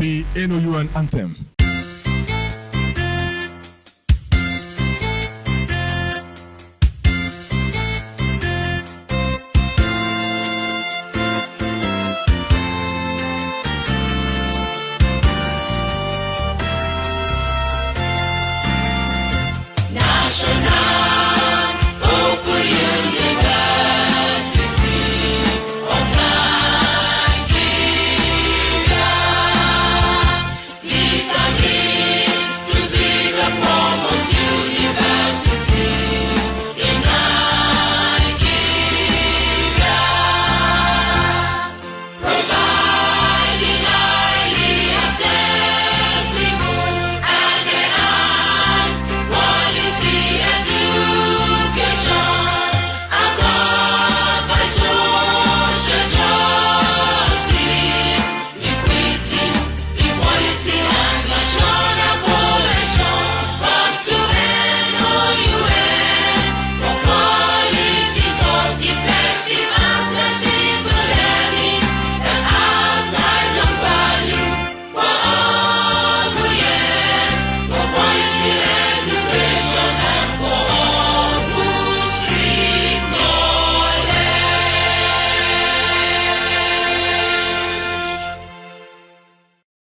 the AAU anthem.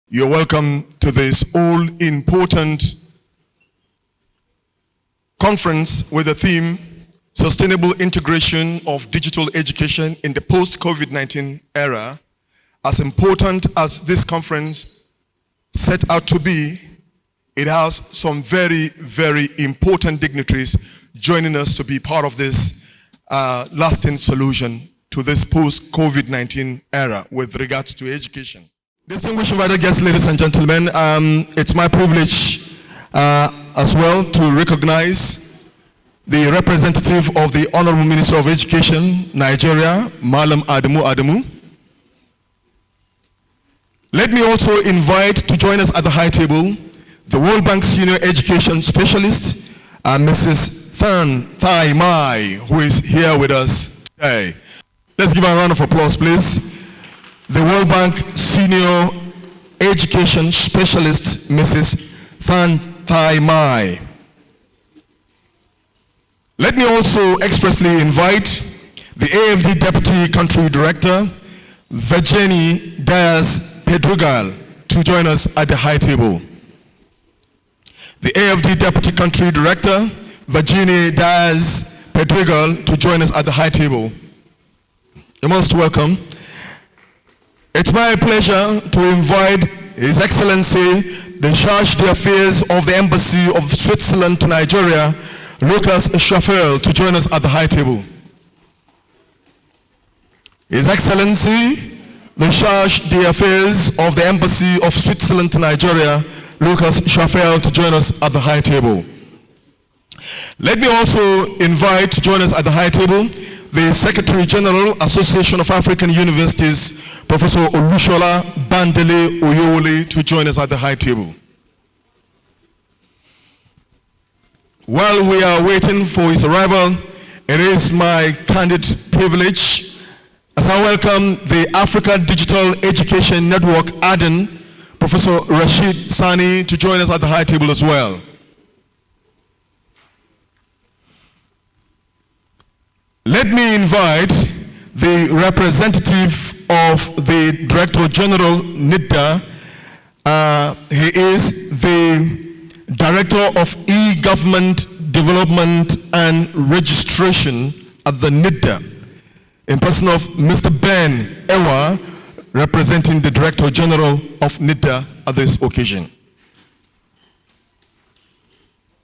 You're welcome to this all-important conference with the theme, Sustainable Integration of Digital Education in the Post-COVID-19 Era. As important as this conference set out to be, it has some very, very important dignitaries joining us to be part of this lasting solution to this post-COVID-19 era with regards to education. Distinguished invited guests, ladies and gentlemen, it's my privilege as well to recognize the representative of the Honorable Minister of Education, Nigeria, Malam Adamu. Let me also invite to join us at the high table the World Bank Senior Education Specialist, Mrs. Than Thai Mai, who is here with us today. Let's give her a round of applause, please. The World Bank Senior Education Specialist, Mrs. Than Thai Mai. Let me also expressly invite the AFD Deputy Country Director, Virginie Diaz-Pedregal, to join us at the high table. The AFD Deputy Country Director, Virginie Diaz-Pedregal, to join us at the high table. You're most welcome. It's my pleasure to invite His Excellency, the Charge d'Affaires of the Embassy of Switzerland to Nigeria, Lucas Schaffel, to join us at the high table. His Excellency, the Charge d'Affaires of the Embassy of Switzerland to Nigeria, Lucas Schaffel, to join us at the high table. Let me also invite to join us at the high table the Secretary General, Association of African Universities, Professor Olushola Bandele Oyewole, to join us at the high table. While we are waiting for his arrival, it is my candid privilege as I welcome the Africa Digital Education Network, ADN, Professor Rashid Sani, to join us at the high table as well. Let me invite the representative of the Director General, NIDA. He is the Director of E-Government Development and Registration at the NIDA, in person of Mr. Ben Ewa, representing the Director General of NIDA at this occasion.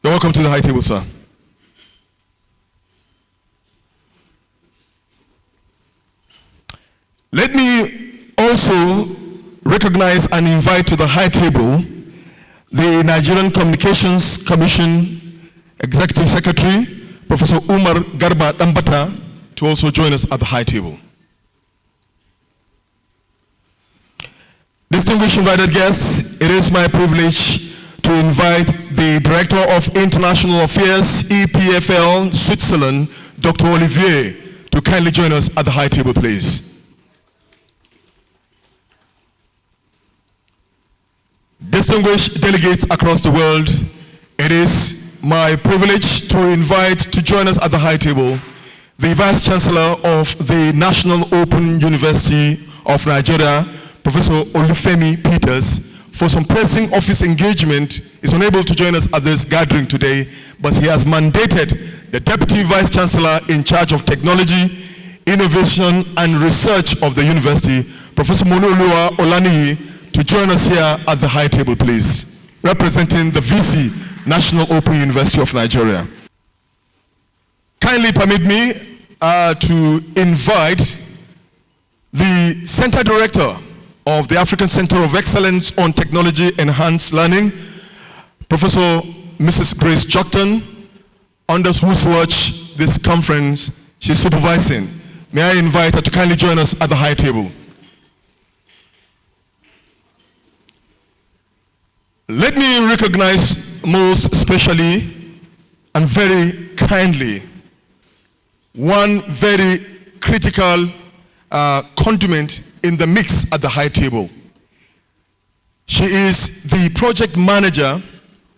You're welcome to the high table, sir. Let me also recognize and invite to the high table the Nigerian Communications Commission Executive Secretary, Professor Umar Garba Dambata, to also join us at the high table. Distinguished invited guests, it is my privilege to invite the Director of International Affairs, EPFL Switzerland, Dr. Olivier, to kindly join us at the high table, please. Distinguished delegates across the world, it is my privilege to invite to join us at the high table the Vice Chancellor of the National Open University of Nigeria, Professor Olufemi Peters. For some pressing office engagement, is unable to join us at this gathering today, but he has mandated the Deputy Vice Chancellor in charge of Technology, Innovation and Research of the University, Professor Monuolua Olaniyi, to join us here at the high table, please, representing the VC, National Open University of Nigeria. Kindly permit me to invite the Center Director of the African Center of Excellence on Technology Enhanced Learning, Professor Mrs. Grace Jokton, under whose watch this conference she's supervising. May I invite her to kindly join us at the high table. Let me recognize most especially and very kindly one very critical condiment in the mix at the high table. She is the project manager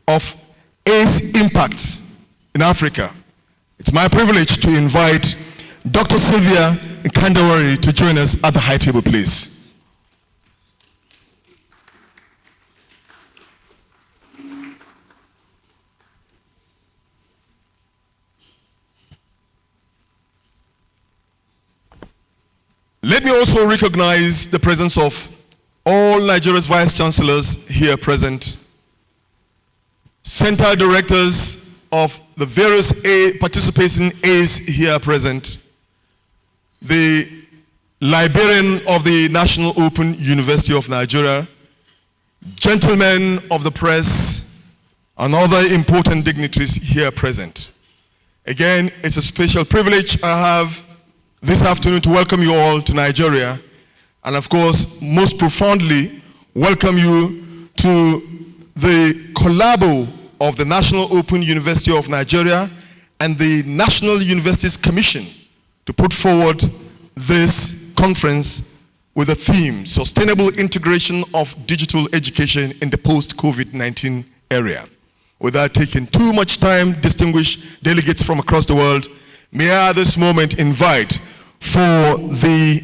of ACE Impact in Africa. It's my privilege to invite Dr. Sylvia Kandawari to join us at the high table, please. Let me also recognize the presence of all Nigeria's Vice Chancellors here present, Center Directors of the various participating A's here present, the Librarian of the National Open University of Nigeria, gentlemen of the press, and other important dignitaries here present. Again, it's a special privilege I have this afternoon to welcome you all to Nigeria, and of course, most profoundly, welcome you to the collabo of the National Open University of Nigeria and the National Universities Commission to put forward this conference with the theme, Sustainable Integration of Digital Education in the Post-COVID-19 Era. Without taking too much time, distinguished delegates from across the world, may I at this moment invite for the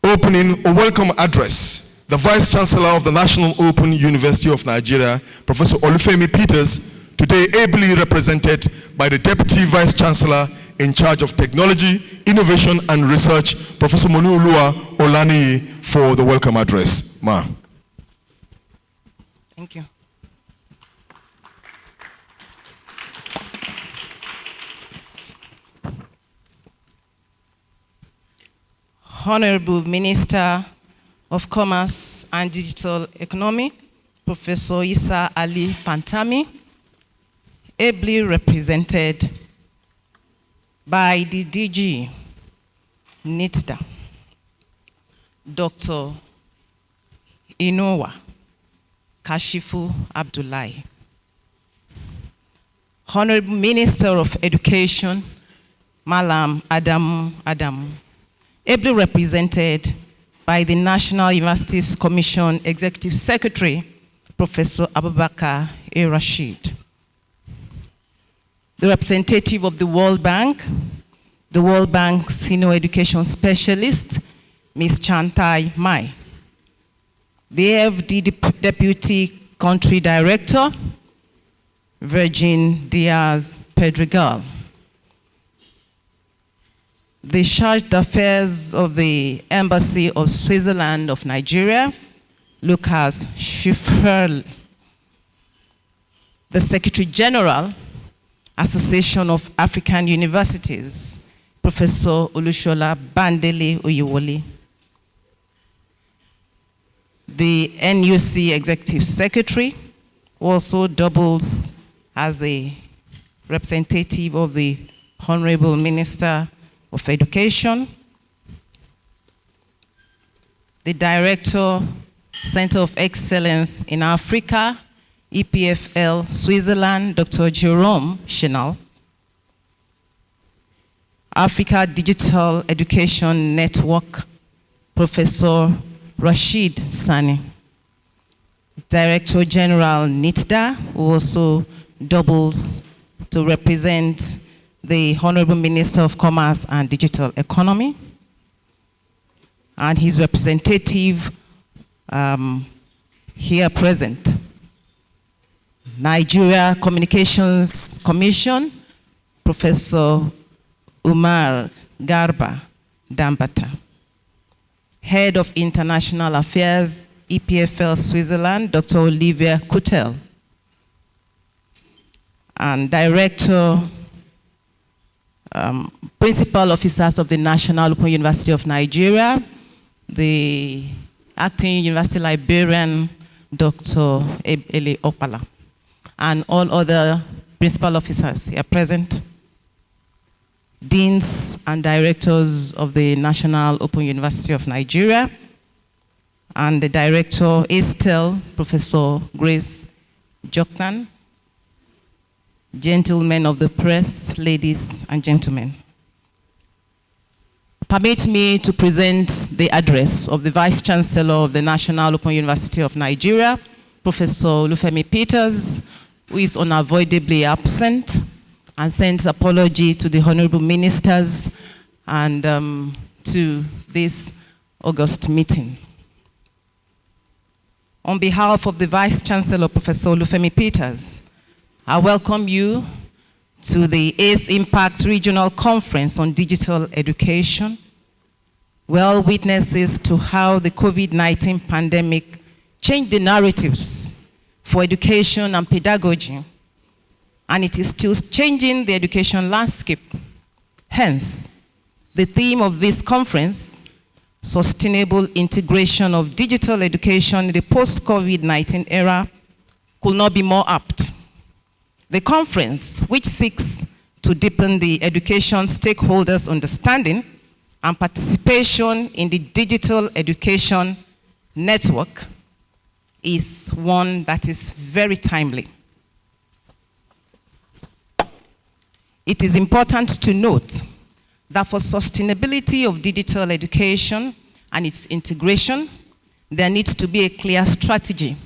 opening or welcome address the Vice Chancellor of the National Open University of Nigeria, Professor Olufemi Peters, today ably represented by the Deputy Vice Chancellor in charge of Technology, Innovation and Research, Professor Monuolua Olaniyi, for the welcome address. Ma. Thank you. Honorable Minister of Commerce and Digital Economy, Professor Issa Ali Pantami, ably represented by the DG, NITDA, Dr. Inowa Kashifu Abdullahi, Honorable Minister of Education, Malam Adamu, ably represented by the National Universities Commission Executive Secretary, Professor Abubakar A. Rashid. The representative of the World Bank Senior Education Specialist, Ms. Chantai Mai. The AFD Deputy Country Director, Virgin Diaz Pedregal. The Charge d'Affaires of the Embassy of Switzerland of Nigeria, Lucas Schifferl. The Secretary General, Association of African Universities, Professor Olushola Bandele Oyewole. The NUC Executive Secretary, who also doubles as the representative of the Honorable Minister of Education, the Director, Center of Excellence in Africa, EPFL Switzerland, Dr. Jerome Chenal, Africa Digital Education Network, Professor Rashid Sani, Director General NITDA, who also doubles to represent the Honorable Minister of Commerce and Digital Economy, and his representative here present. Nigeria Communications Commission, Professor Umar Garba Dambata. Head of International Affairs, EPFL Switzerland, Dr. Olivia Kutel. And Director, Principal Officers of the National Open University of Nigeria, the Acting University Librarian, Dr. Ebele Opala, and all other principal officers here present, deans and directors of the National Open University of Nigeria, and the director, Estelle, Professor Grace Joktan, gentlemen of the press, ladies and gentlemen. Permit me to present the address of the Vice Chancellor of the National Open University of Nigeria, Professor Olufemi Peters, who is unavoidably absent, and sends apology to the honorable ministers and to this August meeting. On behalf of the Vice Chancellor, Professor Olufemi Peters, I welcome you to the ACE Impact Regional Conference on Digital Education, well witnesses to how the COVID-19 pandemic changed the narratives for education and pedagogy, and it is still changing the education landscape. Hence, the theme of this conference, Sustainable Integration of Digital Education in the Post-COVID-19 Era, could not be more apt. The conference, which seeks to deepen the education stakeholders' understanding and participation in the digital education network, is one that is very timely. It is important to note that for sustainability of digital education and its integration, there needs to be a clear strategy.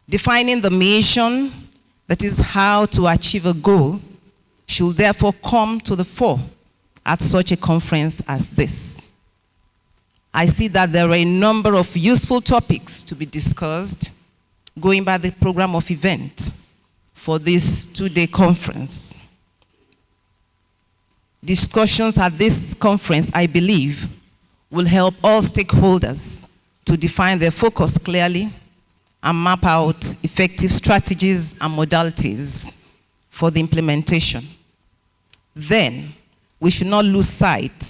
Defining the mission, that is how to achieve a goal, should therefore come to the fore at such a conference as this. I see that there are a number of useful topics to be discussed going by the program of event for this two-day conference. Discussions at this conference, I believe, will help all stakeholders to define their focus clearly and map out effective strategies and modalities for the implementation. Then, we should not lose sight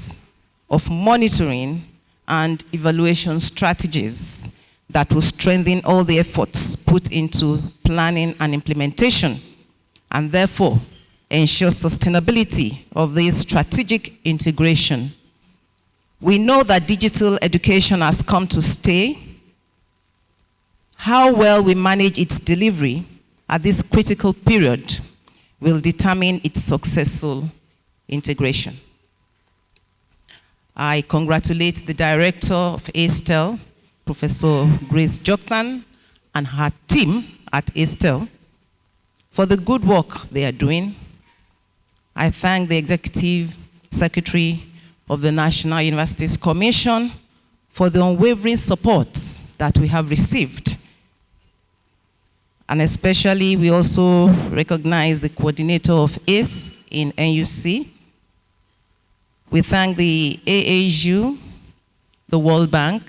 of monitoring and evaluation strategies that will strengthen all the efforts put into planning and implementation, and therefore ensure sustainability of this strategic integration. We know that digital education has come to stay. How well we manage its delivery at this critical period will determine its successful integration. I congratulate the director of Estelle, Professor Grace Joktan, and her team at Estelle for the good work they are doing. I thank the Executive Secretary of the National Universities Commission for the unwavering support that we have received. And especially, we also recognize the coordinator of ACE in NUC. We thank the AAU, the World Bank,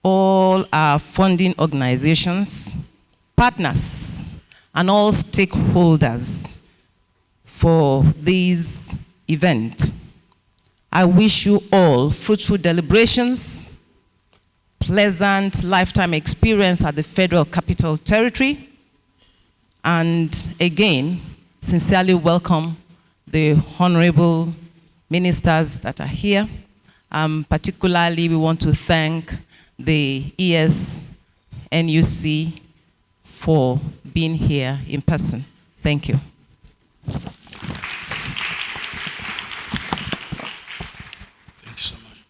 all our funding organizations, partners, and all stakeholders for this event. I wish you all fruitful deliberations, pleasant lifetime experience at the Federal Capital Territory, and again, sincerely welcome the honorable ministers that are here. Particularly, we want to thank the ES NUC for being here in person. Thank you. Thank you so much.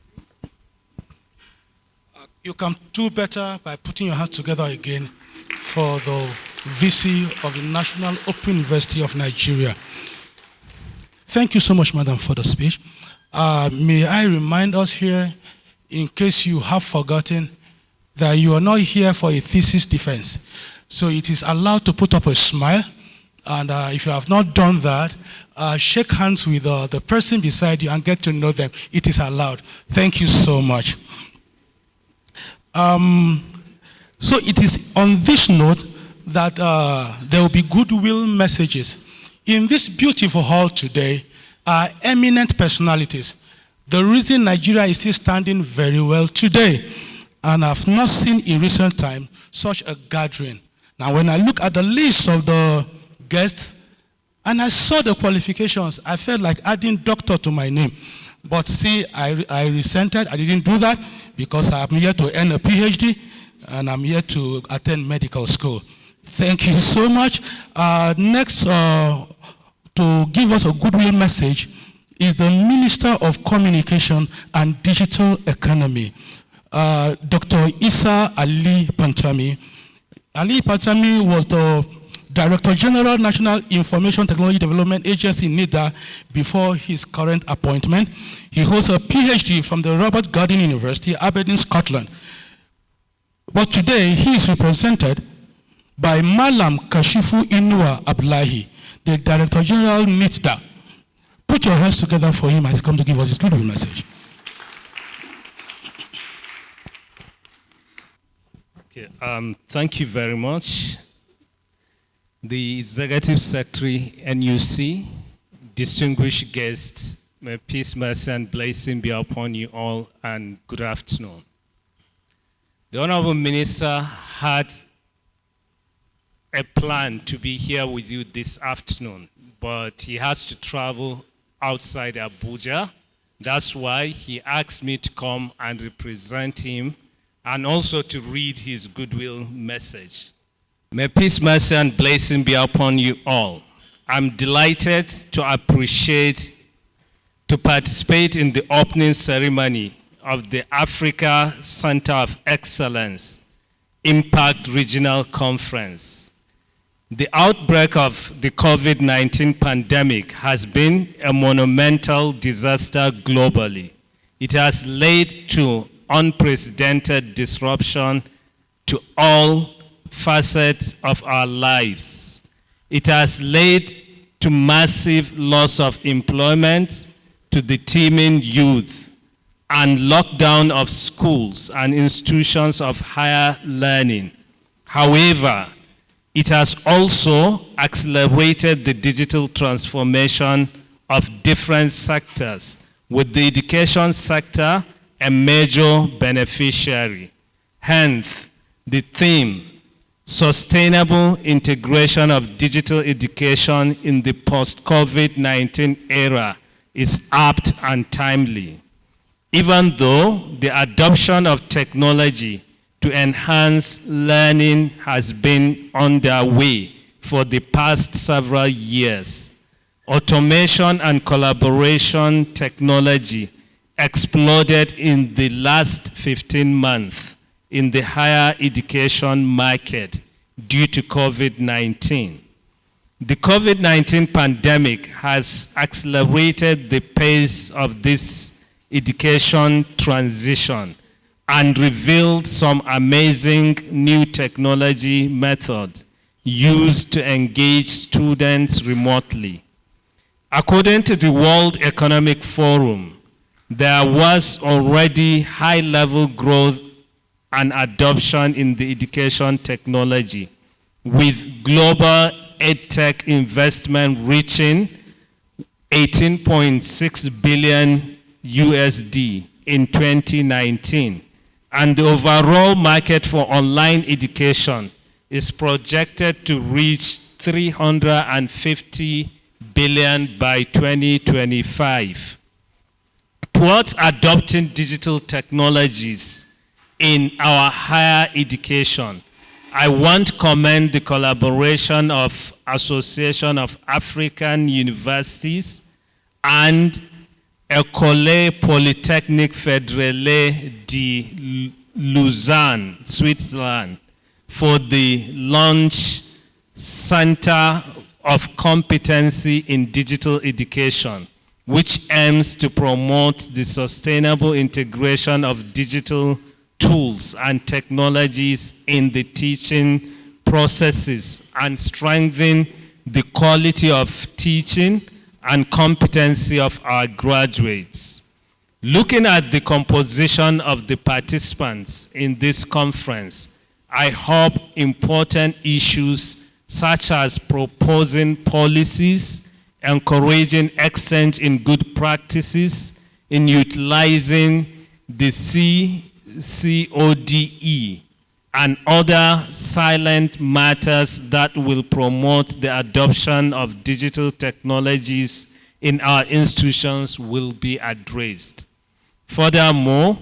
You can do better by putting your hands together again for the VC of the National Open University of Nigeria. Thank you so much, Madam, for the speech. May I remind us here, in case you have forgotten, that you are not here for a thesis defense. So it is allowed to put up a smile, and if you have not done that, shake hands with the person beside you and get to know them. It is allowed. Thank you so much. So it is on this note that there will be goodwill messages. In this beautiful hall today are eminent personalities. The reason Nigeria is still standing very well today, and I've not seen in recent time such a gathering. Now, when I look at the list of the guests and I saw the qualifications, I felt like adding doctor to my name. But see, I resented. I didn't do that because I'm here to earn a PhD and I'm here to attend medical school. Thank you so much. Next, to give us a goodwill message is the Minister of Communication and Digital Economy, Dr. Isa Ali Pantami. Ali Pantami was the Director General, National Information Technology Development Agency, NIDA, before his current appointment. He holds a PhD from the Robert Gordon University, Aberdeen, Scotland. But today, he is represented by Malam Kashifu Inua Abdullahi, the Director General, NITDA. Put your hands together for him as he comes to give us his goodwill message. Okay, thank you very much. The Executive Secretary, NUC, distinguished guests, may peace, mercy, and blessing be upon you all, and good afternoon. The Honorable Minister had a plan to be here with you this afternoon, but he has to travel outside Abuja. That's why he asked me to come and represent him and also to read his goodwill message. May peace, mercy, and blessing be upon you all. I'm delighted to participate in the opening ceremony of the Africa Center of Excellence Impact Regional Conference. The outbreak of the COVID-19 pandemic has been a monumental disaster globally. It has led to unprecedented disruption to all facets of our lives. It has led to massive loss of employment to the teeming youth and lockdown of schools and institutions of higher learning. However, it has also accelerated the digital transformation of different sectors, with the education sector a major beneficiary. Hence, the theme, sustainable integration of digital education in the post-COVID-19 era, is apt and timely. Even though the adoption of technology to enhance learning has been underway for the past several years, automation and collaboration technology exploded in the last 15 months in the higher education market due to COVID-19. The COVID-19 pandemic has accelerated the pace of this education transition and revealed some amazing new technology methods used to engage students remotely. According to the World Economic Forum, there was already high-level growth and adoption in the education technology, with global EdTech investment reaching 18.6 billion USD in 2019. And the overall market for online education is projected to reach 350 billion by 2025. Towards adopting digital technologies in our higher education, I want to commend the collaboration of Association of African Universities and École Polytechnique Fédérale de Lausanne, Switzerland, for the launch Center of Competency in Digital Education, which aims to promote the sustainable integration of digital tools and technologies in the teaching processes and strengthen the quality of teaching and competency of our graduates. Looking at the composition of the participants in this conference, I hope important issues such as proposing policies, encouraging exchange in good practices, in utilizing the C-CoDE and other silent matters that will promote the adoption of digital technologies in our institutions will be addressed. Furthermore,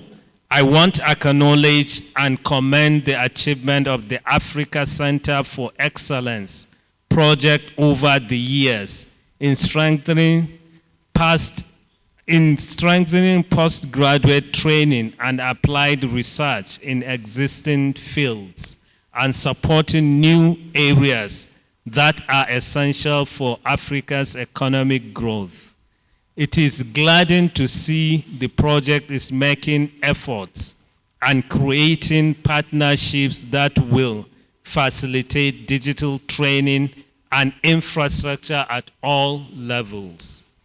I want to acknowledge and commend the achievement of the Africa Center for Excellence project over the years in strengthening postgraduate training and applied research in existing fields and supporting new areas that are essential for Africa's economic growth. It is gladdening to see the project is making efforts and creating partnerships that will facilitate digital training and infrastructure at all levels.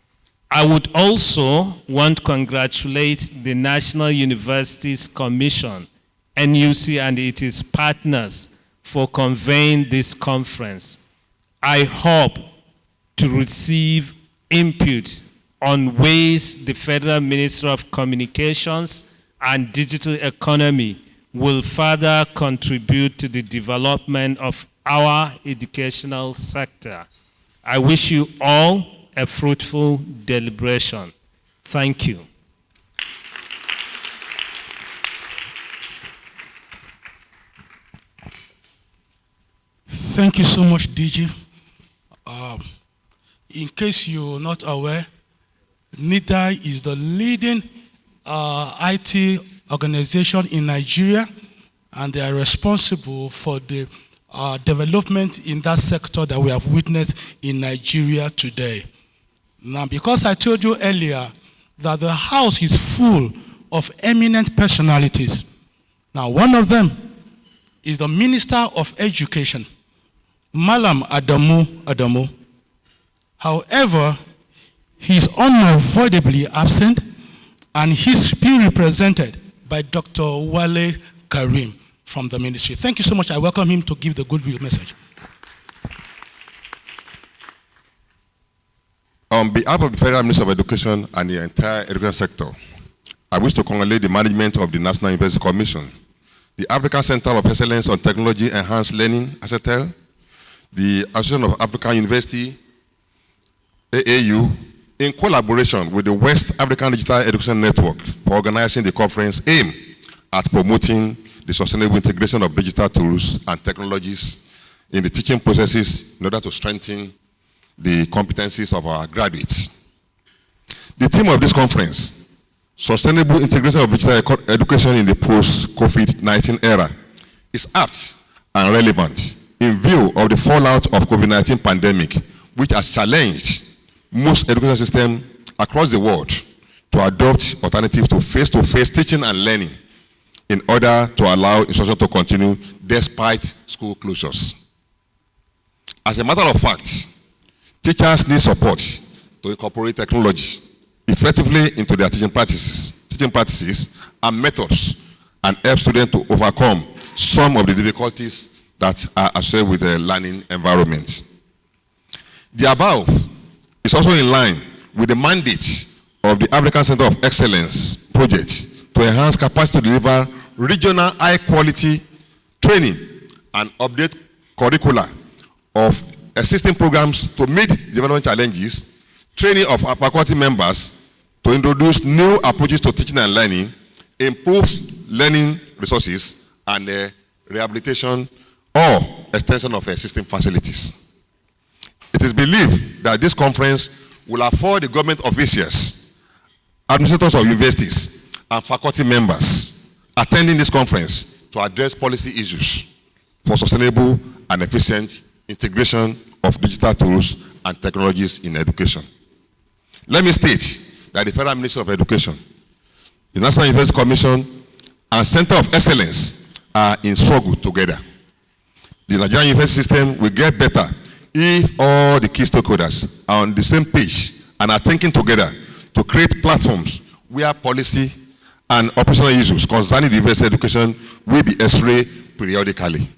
I would also want to congratulate the National Universities Commission, NUC, and its partners for convening this conference. I hope to receive input on ways the Federal Ministry of Communications and Digital Economy will further contribute to the development of our educational sector. I wish you all a fruitful deliberation. Thank you. Thank you so much, DG. In case you're not aware, NITA is the leading IT organization in Nigeria, and they are responsible for the development in that sector that we have witnessed in Nigeria today. Now, because I told you earlier that the house is full of eminent personalities. Now, one of them is the Minister of Education, Malam Adamu. However, he is unavoidably absent, and he's being represented by Dr. Wale Karim from the ministry. Thank you so much. I welcome him to give the goodwill message. On behalf of the Federal Ministry of Education and the entire education sector, I wish to congratulate the management of the National University Commission, the African Center of Excellence on Technology Enhanced Learning, ACETEL, the Association of African University, AAU, in collaboration with the West African Digital Education Network for organizing the conference aimed at promoting the sustainable integration of digital tools and technologies in the teaching processes in order to strengthen the competencies of our graduates. The theme of this conference, Sustainable Integration of Digital Education in the Post-COVID-19 Era, is apt and relevant in view of the fallout of COVID-19 pandemic, which has challenged most education systems across the world to adopt alternatives to face-to-face teaching and learning in order to allow instruction to continue despite school closures. As a matter of fact, teachers need support to incorporate technology effectively into their teaching practices and methods, and help students to overcome some of the difficulties that are associated with the learning environment. The above is also in line with the mandate of the African Center of Excellence project to enhance capacity to deliver regional high-quality training and update curricula of existing programs to meet development challenges, training of our faculty members to introduce new approaches to teaching and learning, improve learning resources, and rehabilitation or extension of existing facilities. It is believed that this conference will afford the government officials, administrators of universities, and faculty members attending this conference to address policy issues for sustainable and efficient integration of digital tools and technologies in education. Let me state that the Federal Ministry of Education, the National University Commission, and Center of Excellence are in struggle together. The Nigerian university system will get better if all the key stakeholders are on the same page and are thinking together to create platforms where policy and operational issues concerning the university education will be x-rayed periodically.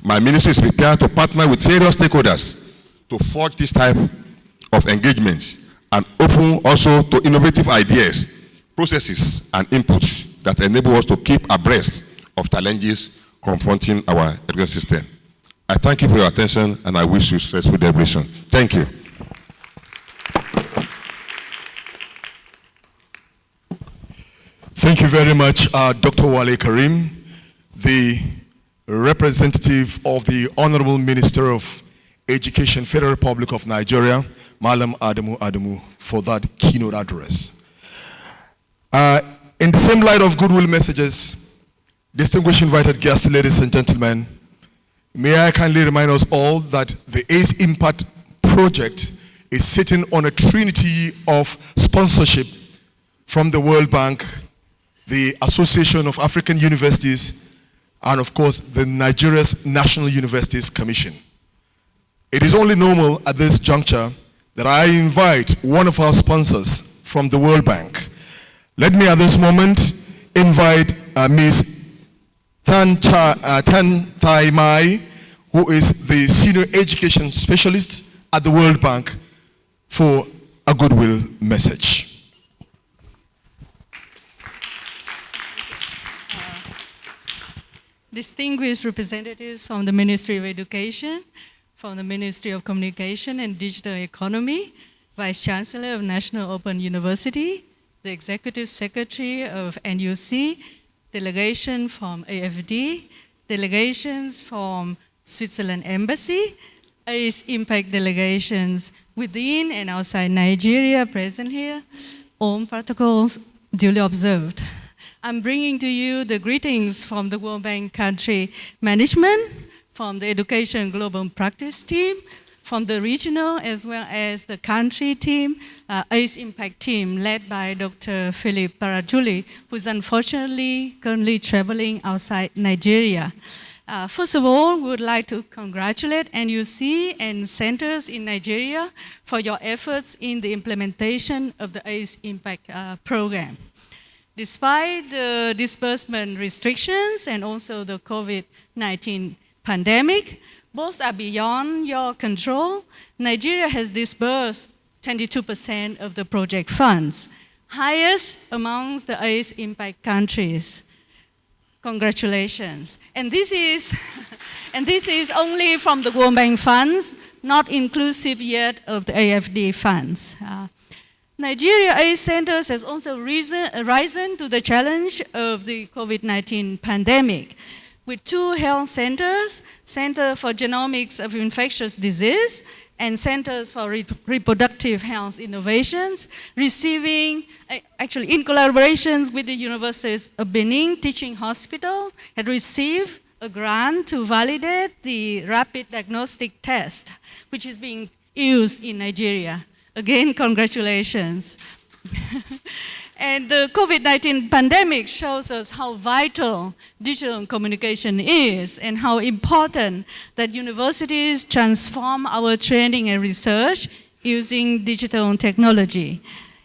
My ministry is prepared to partner with various stakeholders to forge this type of engagements and open also to innovative ideas, processes, and inputs that enable us to keep abreast of challenges confronting our education system. I thank you for your attention and I wish you successful deliberation. Thank you. Thank you very much, Dr. Wale Karim, the representative of the Honorable Minister of Education, Federal Republic of Nigeria, Malam Adamu, for that keynote address. In the same light of goodwill messages, distinguished invited guests, ladies and gentlemen, may I kindly remind us all that the ACE Impact project is sitting on a trinity of sponsorship from the World Bank, the Association of African Universities, and of course, the Nigeria's National Universities Commission. It is only normal at this juncture that I invite one of our sponsors from the World Bank. Let me at this moment invite Ms. Tan Thai Mai, who is the Senior Education Specialist at the World Bank, for a goodwill message. Distinguished representatives from the Ministry of Education, from the Ministry of Communication and Digital Economy, Vice Chancellor of National Open University, the Executive Secretary of NUC, delegation from AFD, delegations from Switzerland Embassy, ACE Impact delegations within and outside Nigeria present here, all protocols duly observed. I'm bringing to you the greetings from the World Bank country management, from the Education Global Practice team, from the regional as well as the country team, ACE Impact team led by Dr. Philip Parajuli, who is unfortunately currently traveling outside Nigeria. First of all, we would like to congratulate NUC and centers in Nigeria for your efforts in the implementation of the ACE Impact program. Despite the disbursement restrictions and also the COVID-19 pandemic, both are beyond your control. Nigeria has disbursed 22% of the project funds, highest amongst the ACE Impact countries. Congratulations. And this is only from the World Bank funds, not inclusive yet of the AFD funds. Nigeria ACE Centers has also risen to the challenge of the COVID-19 pandemic, with 2 health centers, Center for Genomics of Infectious Disease and Centers for Reproductive Health Innovations, receiving, actually in collaborations with the University of Benin Teaching Hospital, had received a grant to validate the rapid diagnostic test, which is being used in Nigeria. Again, congratulations. And the COVID-19 pandemic shows us how vital digital communication is and how important that universities transform our training and research using digital technology.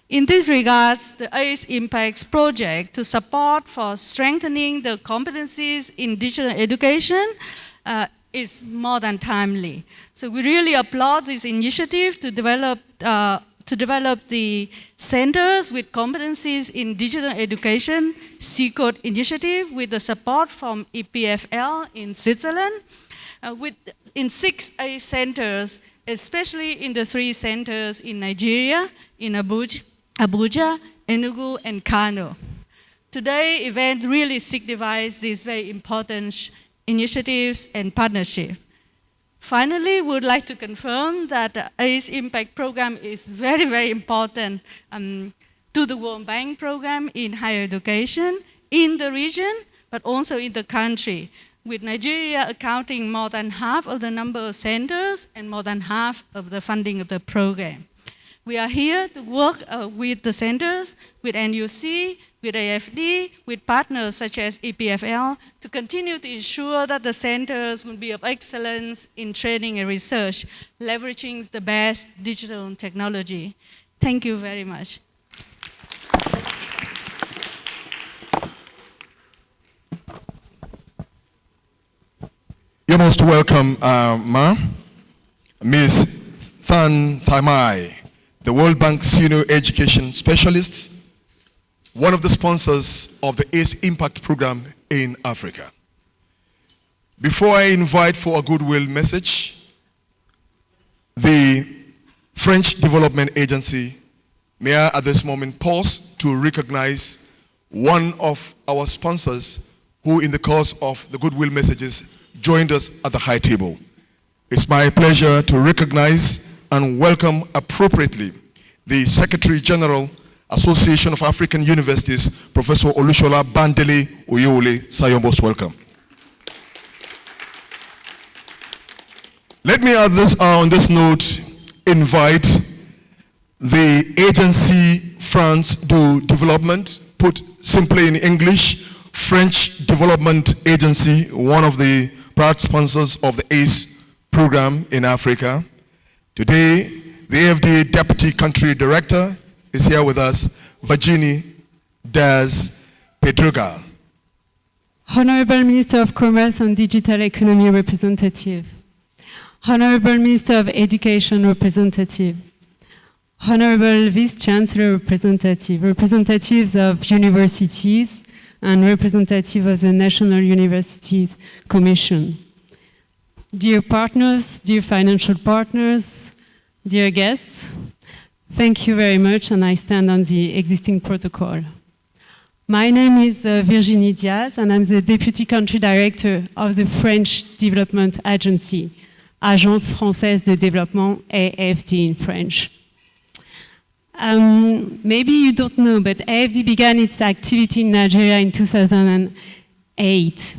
In this regards, the ACE Impacts project to support for strengthening the competencies in digital education is more than timely. So we really applaud this initiative to develop the centers with competencies in digital education, C-CoDE initiative with the support from EPFL in Switzerland, in 6 ACE centers, especially in the 3 centers in Nigeria, in Abuja, Enugu, and Kano. Today's event really signifies these very important initiatives and partnerships. Finally, we would like to confirm that the ACE Impact program is very, very important to the World Bank program in higher education. in the region, but also in the country, with Nigeria accounting more than half of the number of centers and more than half of the funding of the program. We are here to work with the centers, with NUC, with AFD, with partners such as EPFL, to continue to ensure that the centers will be of excellence in training and research, leveraging the best digital technology. Thank you very much. You're most welcome, Ma. Ms. Than Thaimai, the World Bank Senior Education Specialist, one of the sponsors of the ACE Impact Program in Africa. Before I invite for a goodwill message, the French Development Agency, may I at this moment pause to recognize one of our sponsors who in the course of the goodwill messages joined us at the high table. It's my pleasure to recognize and welcome appropriately the Secretary General, Association of African Universities, Professor Olushola Bandele Oyewole. Sir, you're most welcome. Let me on this note invite the agency France du Développement, put simply in English, French Development Agency, one of the proud sponsors of the ACE program in Africa. Today, the AFD Deputy Country Director is here with us, Virginie Daz Pedregal. Honorable Minister of Commerce and Digital Economy Representative, Honorable Minister of Education Representative, Honorable Vice-Chancellor Representative, representatives of universities, and representative of the National Universities Commission. Dear partners, dear financial partners, dear guests, thank you very much, and I stand on the existing protocol. My name is Virginie Diaz, and I'm the Deputy Country Director of the French Development Agency, Agence Française de Développement, AFD in French. Maybe you don't know, but AFD began its activity in Nigeria in 2008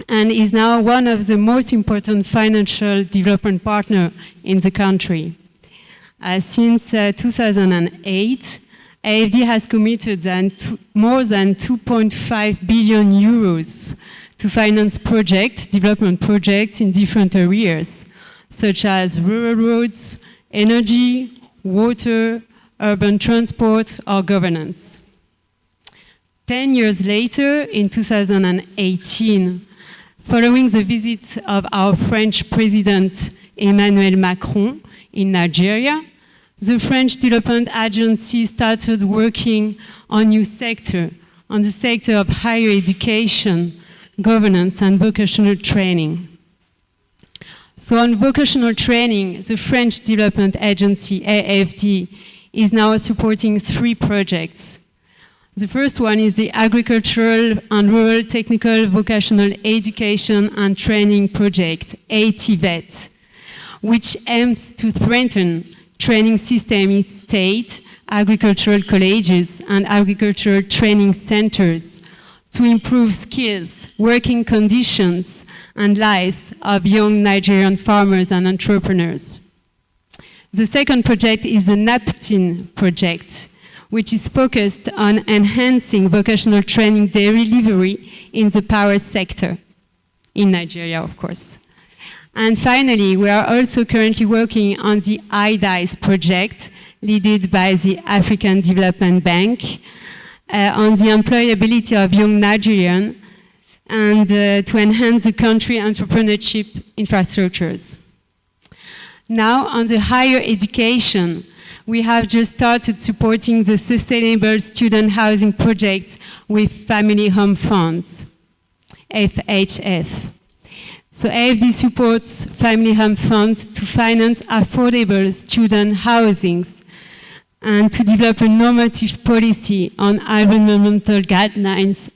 and is now one of the most important financial development partners in the country. Since 2008, AFD has committed more than 2.5 billion euros to finance development projects in different areas, such as rural roads, energy, water, urban transport, or governance. 10 years later, in 2018, following the visit of our French President Emmanuel Macron in Nigeria, the French Development Agency started working on the sector of higher education, governance, and vocational training. So on vocational training, the French Development Agency, AFD, is now supporting 3 projects. The first one is the Agricultural and Rural Technical Vocational Education and Training Project, ATVET, which aims to strengthen training system in state, agricultural colleges, and agricultural training centers to improve skills, working conditions, and lives of young Nigerian farmers and entrepreneurs. The second project is the NAPTIN project, which is focused on enhancing vocational training delivery in the power sector, in Nigeria, of course. And finally, we are also currently working on the IDICE project, led by the African Development Bank, on the employability of young Nigerians and to enhance the country entrepreneurship infrastructures. Now, on the higher education, we have just started supporting the Sustainable Student Housing Project with Family Home Funds, FHF. So AFD supports Family Home Funds to finance affordable student housings and to develop a normative policy on environmental guidelines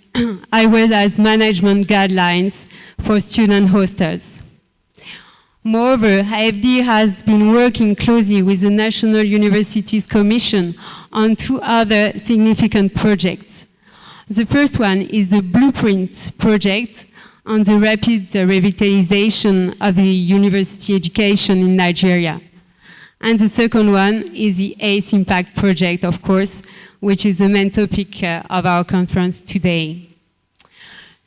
as well as management guidelines for student hostels. Moreover, AFD has been working closely with the National Universities Commission on 2 other significant projects. The first one is the Blueprint project on the rapid revitalization of the university education in Nigeria. And the second one is the ACE Impact project, of course, which is the main topic of our conference today.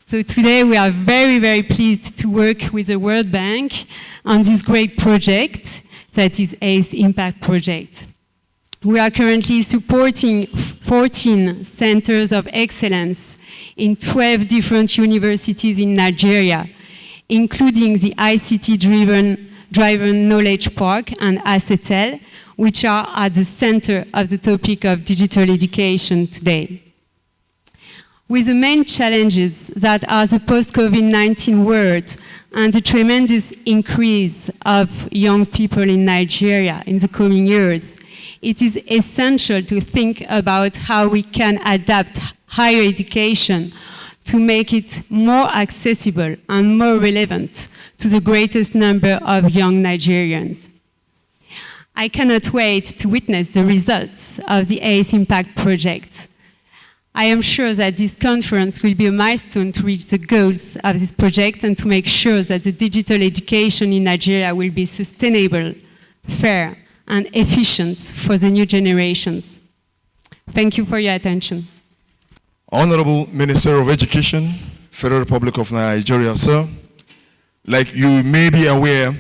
So today we are very, very pleased to work with the World Bank on this great project that is ACE Impact project. We are currently supporting 14 centers of excellence in 12 different universities in Nigeria, including the ICT-driven Knowledge Park and ACETEL, which are at the center of the topic of digital education today. With the main challenges that are the post-COVID-19 world and the tremendous increase of young people in Nigeria in the coming years, it is essential to think about how we can adapt higher education to make it more accessible and more relevant to the greatest number of young Nigerians. I cannot wait to witness the results of the ACE Impact project. I am sure that this conference will be a milestone to reach the goals of this project and to make sure that the digital education in Nigeria will be sustainable, fair, and efficient for the new generations. Thank you for your attention. Honorable Minister of Education, Federal Republic of Nigeria, sir. Like you may be aware,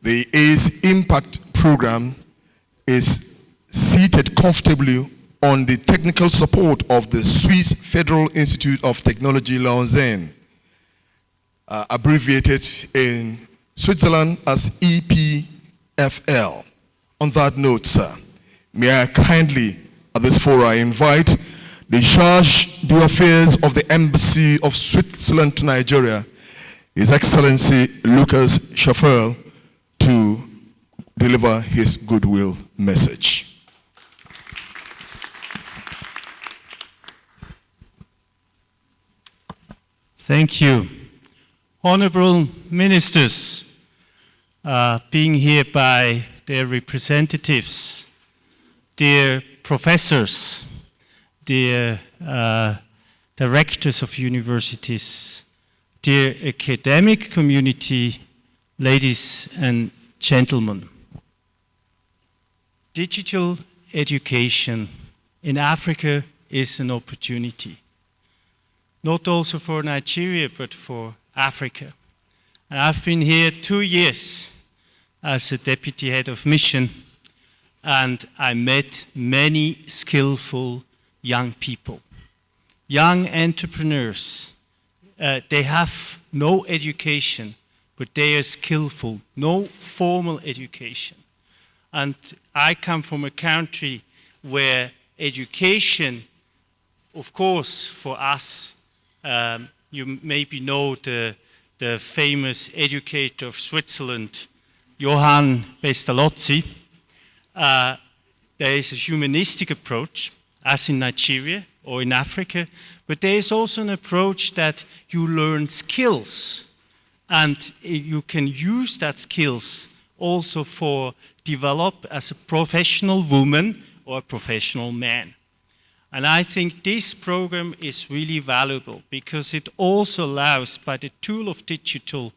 the ACE Impact program is seated comfortably on the technical support of the Swiss Federal Institute of Technology Lausanne, abbreviated in Switzerland as EPFL. On that note, sir, may I kindly, at this forum, invite the Charge d'Affaires of the Embassy of Switzerland to Nigeria, His Excellency Lucas Schafferl, to deliver his goodwill message. Thank you. Honorable ministers, being here by their representatives, dear professors, dear directors of universities, dear academic community, ladies and gentlemen. Digital education in Africa is an opportunity. Not also for Nigeria, but for Africa. And I've been here 2 years as a deputy head of mission, and I met many skillful young people, young entrepreneurs. They have no education, but they are skillful, no formal education. And I come from a country where education, of course, for us, you maybe know the famous educator of Switzerland, Johann Pestalozzi. There is a humanistic approach, as in Nigeria or in Africa, but there is also an approach that you learn skills, and you can use that skills also for develop as a professional woman or a professional man. And I think this program is really valuable because it also allows, by the tool of digital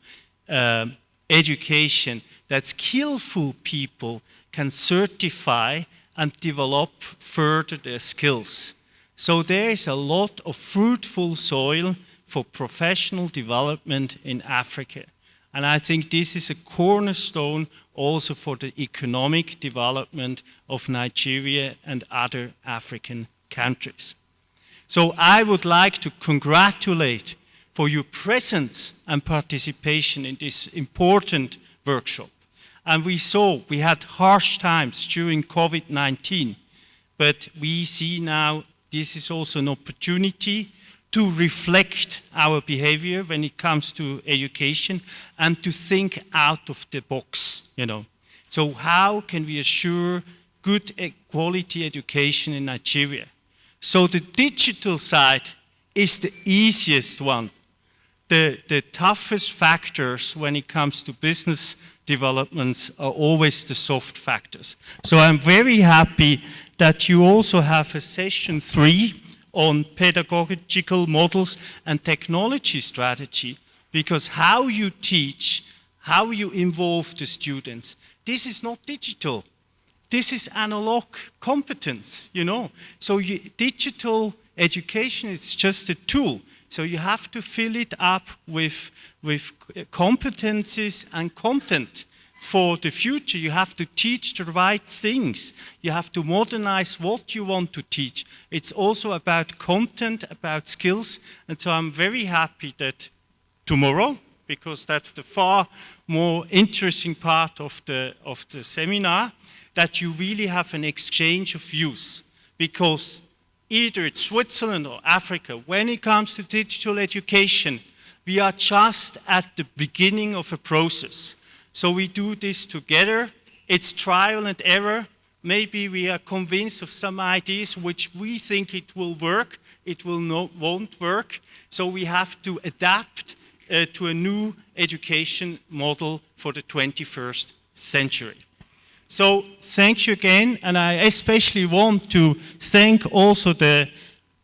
education, that skillful people can certify and develop further their skills. So there is a lot of fruitful soil for professional development in Africa. And I think this is a cornerstone also for the economic development of Nigeria and other African countries. So I would like to congratulate for your presence and participation in this important workshop. And we had harsh times during COVID-19, but we see now this is also an opportunity to reflect our behavior when it comes to education and to think out of the box, you know. So how can we assure good quality education in Nigeria? So the digital side is the easiest one. The toughest factors when it comes to business developments are always the soft factors. So I'm very happy that you also have a session 3 on pedagogical models and technology strategy, because how you teach, how you involve the students, this is not digital. This is analog competence, you know. So digital education is just a tool. So you have to fill it up with competencies and content for the future. You have to teach the right things. You have to modernize what you want to teach. It's also about content, about skills. And so I'm very happy that tomorrow, because that's the far more interesting part of the seminar, that you really have an exchange of views. Because either it's Switzerland or Africa, when it comes to digital education, we are just at the beginning of a process. So we do this together. It's trial and error. Maybe we are convinced of some ideas which we think it will work, it won't work. So we have to adapt to a new education model for the 21st century. So thank you again, and I especially want to thank also the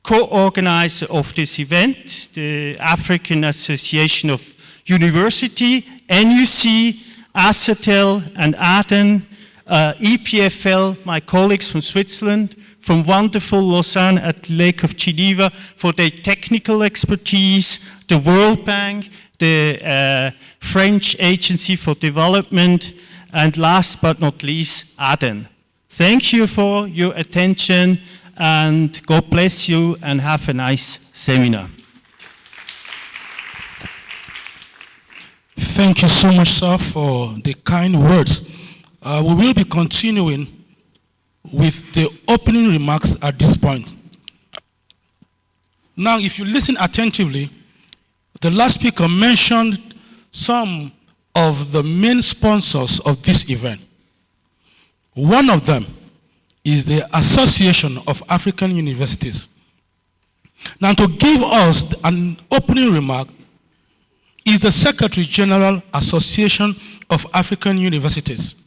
co-organizer of this event, the African Association of University, NUC, ASATEL and ADEN, EPFL, my colleagues from Switzerland, from wonderful Lausanne at Lake of Geneva for their technical expertise, the World Bank, the French Agency for Development, and last but not least, ADEN. Thank you for your attention, and God bless you, and have a nice seminar. Thank you so much, sir, for the kind words. We will be continuing with the opening remarks at this point. Now, if you listen attentively, the last speaker mentioned some of the main sponsors of this event. One of them is the Association of African Universities. Now, to give us an opening remark is the Secretary General Association of African Universities,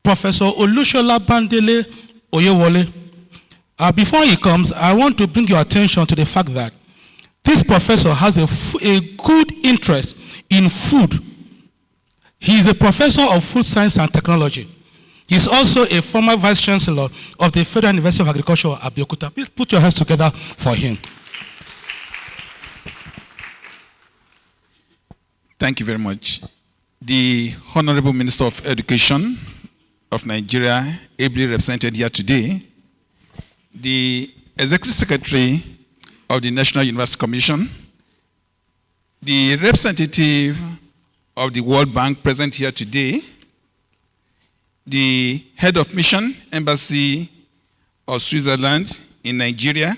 Professor Olushola Bandele Oyewole. Before he comes, I want to bring your attention to the fact that this professor has a good interest in food. He is a professor of food science and technology. He is also a former vice chancellor of the Federal University of Agriculture, Abuja. Please put your hands together for him. Thank you very much. The Honorable Minister of Education of Nigeria, ably represented here today, the Executive Secretary of the National University Commission, the representative of the World Bank present here today, the head of mission, Embassy of Switzerland in Nigeria.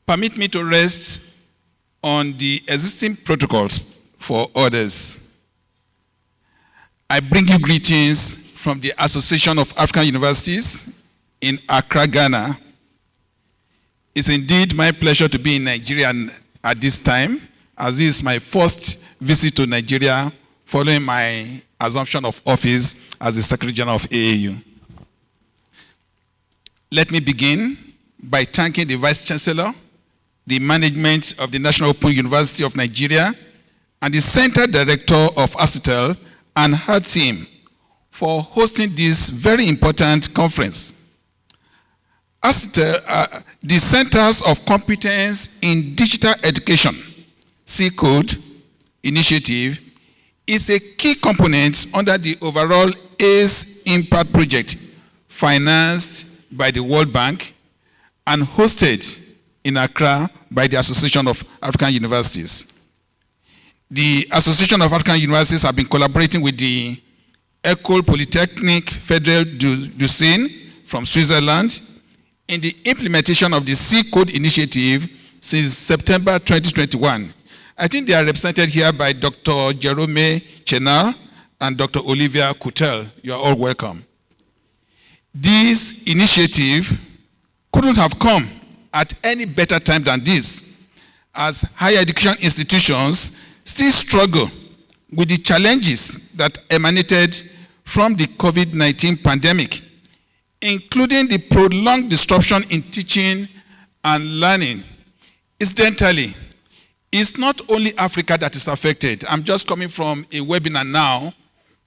Permit me to rest on the existing protocols for others. I bring you greetings from the Association of African Universities in Accra, Ghana. It's indeed my pleasure to be in Nigeria at this time, as this is my first visit to Nigeria following my assumption of office as the Secretary General of AAU. Let me begin by thanking the Vice Chancellor, the management of the National Open University of Nigeria, and the Center Director of ASATEL and her team for hosting this very important conference. ASATEL, the Centers of Competence in Digital Education, C-CoDE initiative, is a key component under the overall ACE Impact Project, financed by the World Bank and hosted in Accra by the Association of African Universities. The Association of African Universities have been collaborating with the École Polytechnique Fédérale du Seine from Switzerland in the implementation of the C-CoDE initiative since September 2021. I think they are represented here by Dr. Jerome Chenal and Dr. Olivia Coutel. You are all welcome. This initiative couldn't have come at any better time than this, as higher education institutions still struggle with the challenges that emanated from the COVID-19 pandemic, including the prolonged disruption in teaching and learning. Incidentally, it's not only Africa that is affected. I'm just coming from a webinar now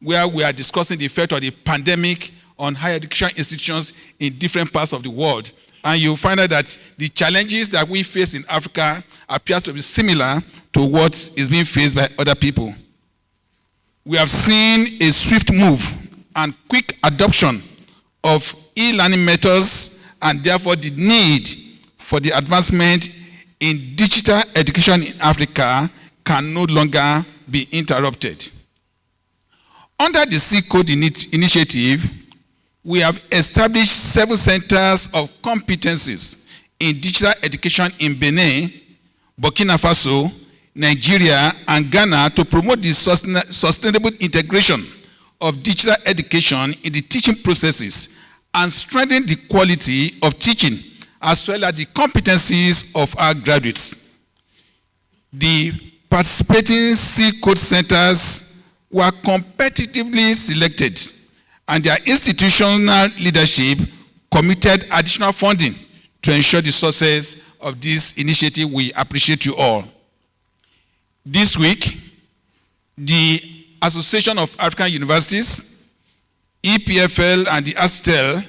where we are discussing the effect of the pandemic on higher education institutions in different parts of the world. And you'll find out that the challenges that we face in Africa appears to be similar to what is being faced by other people. We have seen a swift move and quick adoption of e-learning methods, and therefore the need for the advancement in digital education in Africa can no longer be interrupted. Under the C-CoDE initiative, we have established 7 centers of competencies in digital education in Benin, Burkina Faso, Nigeria, and Ghana to promote the sustainable integration of digital education in the teaching processes and strengthen the quality of teaching as well as the competencies of our graduates. The participating C-CoDE centers were competitively selected, and their institutional leadership committed additional funding to ensure the success of this initiative. We appreciate you all. This week, the Association of African Universities, EPFL, and the ASTEL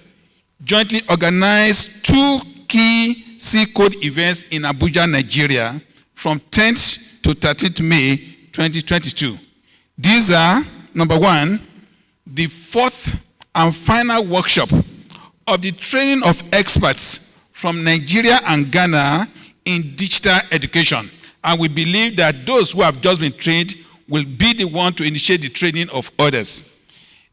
jointly organized 2 key C-CoDE events in Abuja, Nigeria, from 10th to 13th May 2022. These are, number 1, the 4th and final workshop of the training of experts from Nigeria and Ghana in digital education. And we believe that those who have just been trained will be the one to initiate the training of others.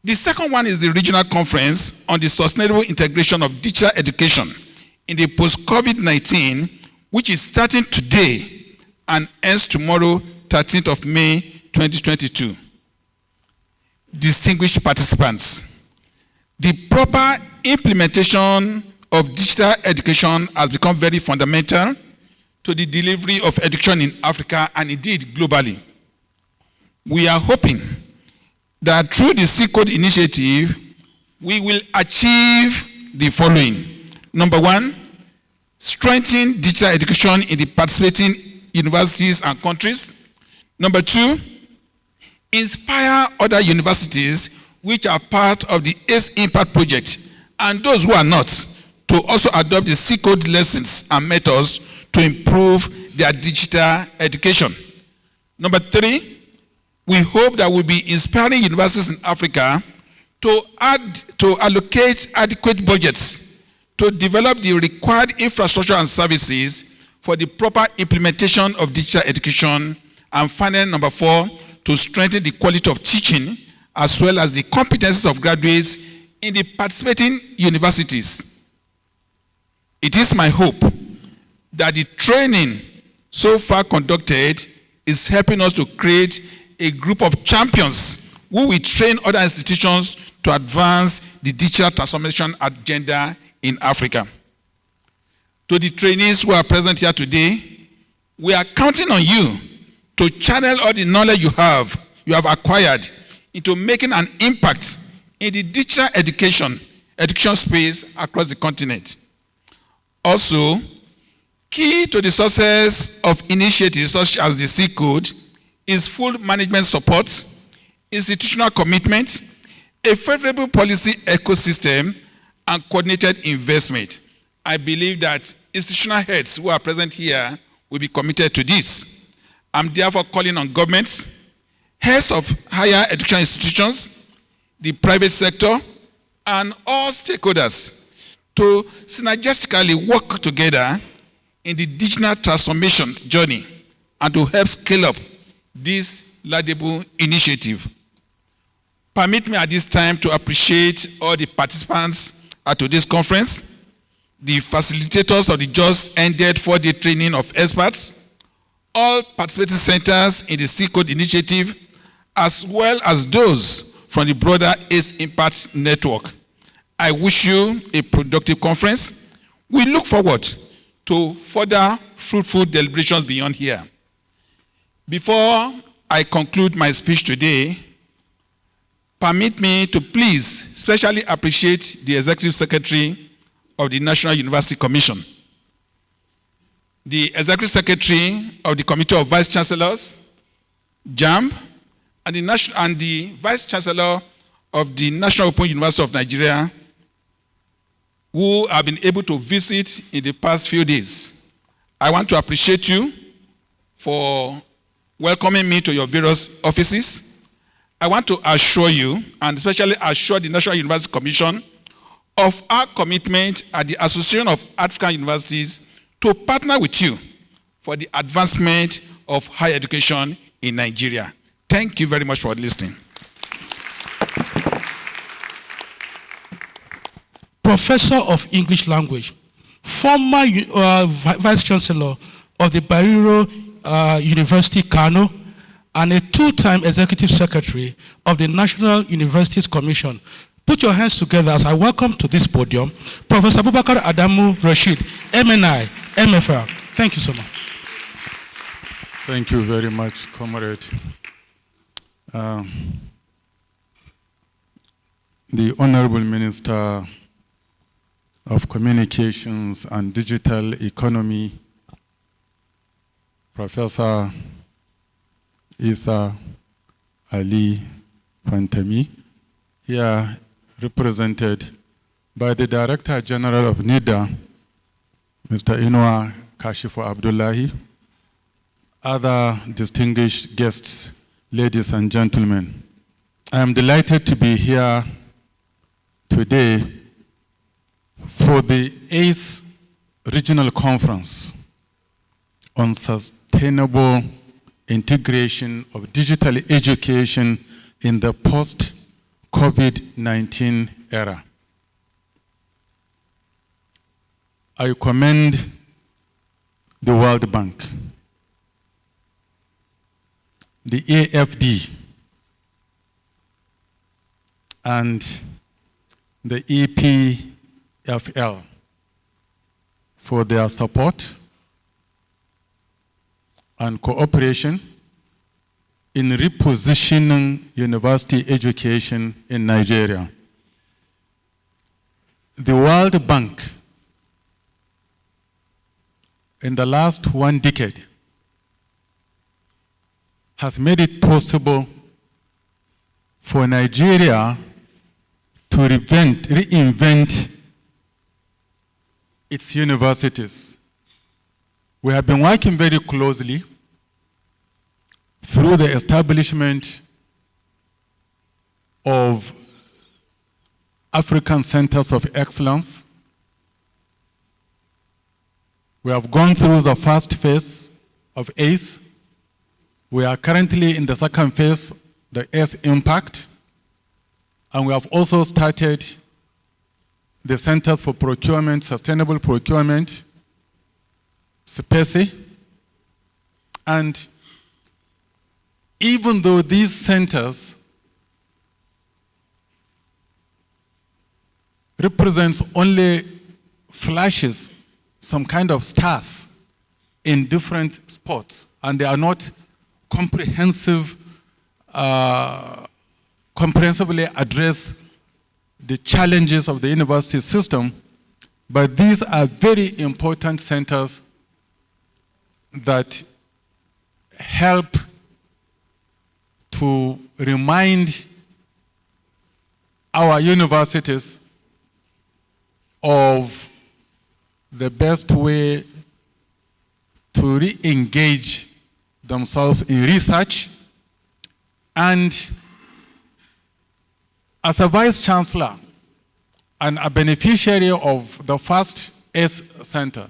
The second one is the regional conference on the sustainable integration of digital education in the post-COVID-19, which is starting today and ends tomorrow, 13th of May, 2022. Distinguished participants, the proper implementation of digital education has become very fundamental to the delivery of education in Africa and indeed globally. We are hoping that through the C-CoDE initiative, we will achieve the following. Number 1, strengthen digital education in the participating universities and countries. Number 2, inspire other universities which are part of the ACE Impact project and those who are not to also adopt the C-CoDE lessons and methods to improve their digital education. Number 3, we hope that we'll be inspiring universities in Africa to allocate adequate budgets to develop the required infrastructure and services for the proper implementation of digital education. And finally, number 4, to strengthen the quality of teaching as well as the competencies of graduates in the participating universities. It is my hope that the training so far conducted is helping us to create a group of champions who will train other institutions to advance the digital transformation agenda in Africa. To the trainees who are present here today, we are counting on you to channel all the knowledge you have acquired into making an impact in the digital education space across the continent. Also, key to the success of initiatives such as the C-CoDE is full management support, institutional commitment, a favorable policy ecosystem, and coordinated investment. I believe that institutional heads who are present here will be committed to this. I'm therefore calling on governments, heads of higher education institutions, the private sector, and all stakeholders to synergistically work together in the digital transformation journey and to help scale up this laudable initiative. Permit me at this time to appreciate all the participants at today's conference, the facilitators of the just ended 4-day training of experts, all participating centers in the C-CoDE initiative, as well as those from the broader ACE Impact Network. I wish you a productive conference. We look forward to further fruitful deliberations beyond here. Before I conclude my speech today, permit me to please specially appreciate the Executive Secretary of the National University Commission. the Executive Secretary of the Committee of Vice Chancellors, JAMB, and the Vice Chancellor of the National Open University of Nigeria, who have been able to visit in the past few days. I want to appreciate you for welcoming me to your various offices. I want to assure you, and especially assure the National University Commission, of our commitment at the Association of African Universities to partner with you for the advancement of higher education in Nigeria. Thank you very much for listening. Professor of English Language, former Vice Chancellor of the Bayero University, Kano, and a two-time Executive Secretary of the National Universities Commission. Put your hands together as I welcome to this podium Professor Abubakar Adamu Rashid, MNI, MFL. Thank you so much. Thank you very much, Comrade. The Honorable Minister of Communications and Digital Economy, Professor Isa Ali Fantami, here represented by the Director General of NIDA, Mr. Inua Kashifu Abdullahi, other distinguished guests, ladies and gentlemen. I am delighted to be here today for the 8th Regional Conference on Sustainable Integration of Digital Education in the post-COVID-19 era. I commend the World Bank, the AFD, and the EPFL for their support and cooperation in repositioning university education in Nigeria. The World Bank, in the last 1 decade, has made it possible for Nigeria to reinvent its universities. We have been working very closely through the establishment of African Centers of Excellence. We have gone through the first phase of ACE. We are currently in the second phase, the ACE Impact. And we have also started the Centers for Procurement, Sustainable Procurement, SPECI. And even though these centers represents only flashes, some kind of stars in different spots, and they are not comprehensively address the challenges of the university system, but these are very important centers that help to remind our universities of the best way to re-engage themselves in research. And as a Vice Chancellor and a beneficiary of the first ACE Center,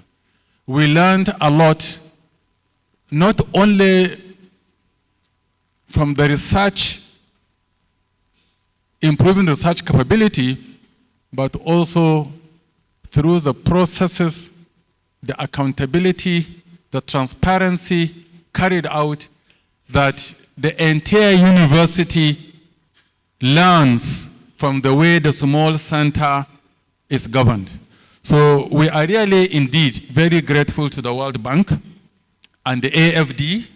we learned a lot, not only from the research, improving research capability, but also through the processes, the accountability, the transparency carried out, that the entire university learns from the way the small center is governed. So we are really indeed very grateful to the World Bank and the AFD,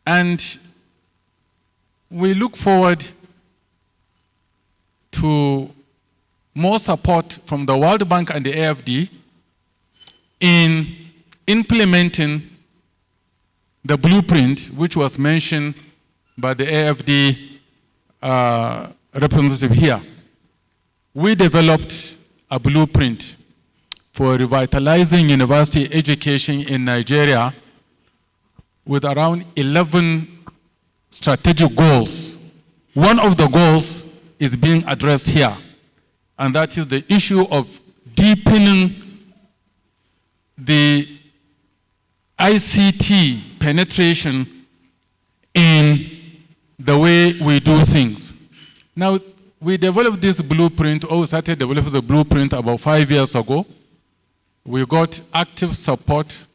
and we look forward to more support from the World Bank and the AFD in implementing the blueprint, which was mentioned by the AFD representative here, we developed a blueprint for revitalizing university education in Nigeria with around 11 strategic goals. One of the goals is being addressed here, and that is the issue of deepening the ICT penetration in the way we do things. Now, we developed this blueprint, or we started developing the blueprint about 5 years ago. We got active support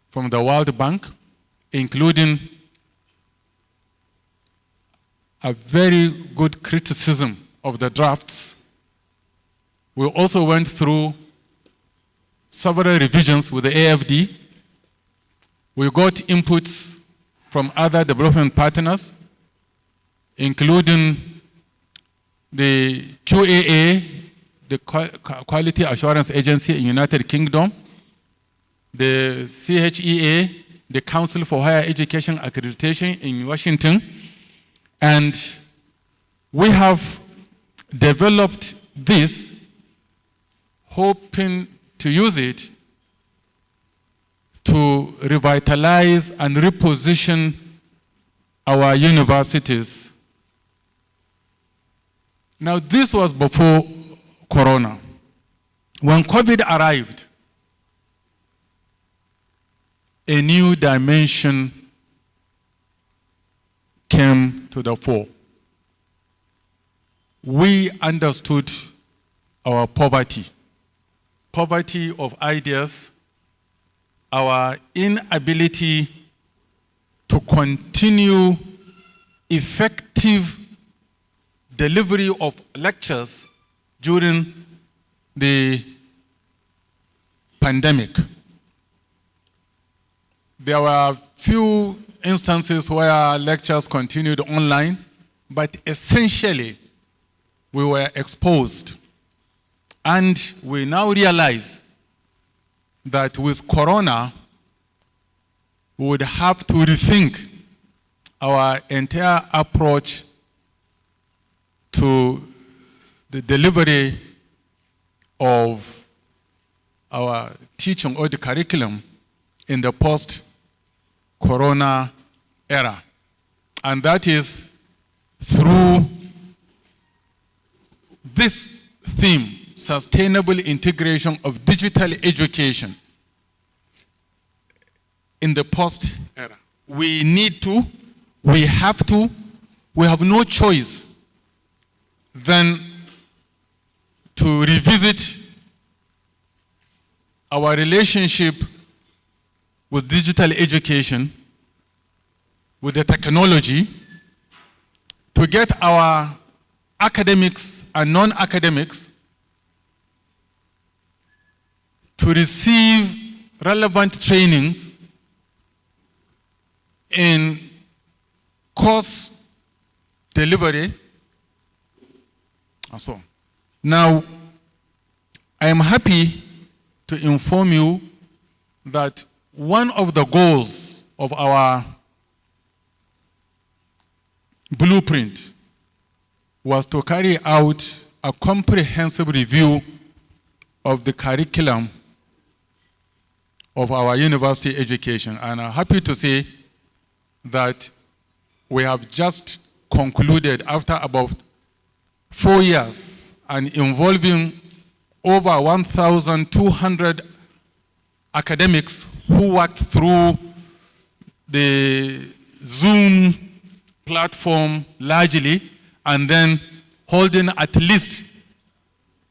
from the World Bank, including a very good criticism of the drafts. We also went through several revisions with the AFD. We got inputs from other development partners, including the QAA, the Quality Assurance Agency in United Kingdom, the CHEA, the Council for Higher Education Accreditation in Washington, and we have developed this, hoping to use it to revitalize and reposition our universities. Now, this was before Corona. When COVID arrived, a new dimension came to the fore. We understood our poverty of ideas, our inability to continue effective delivery of lectures during the pandemic. There were few instances where lectures continued online, but essentially we were exposed. And we now realize that with Corona, we would have to rethink our entire approach to the delivery of our teaching or the curriculum in the post-Corona era. And that is through this theme, sustainable integration of digital education in the post-era. We need to, we have to, we have no choice than to revisit our relationship with digital education, with the technology, to get our academics and non-academics to receive relevant trainings in course delivery and so on. Now, I am happy to inform you that one of the goals of our blueprint was to carry out a comprehensive review of the curriculum of our university education. And I'm happy to say that we have just concluded after about 4 years and involving over 1,200 academics who worked through the Zoom platform largely, and then holding at least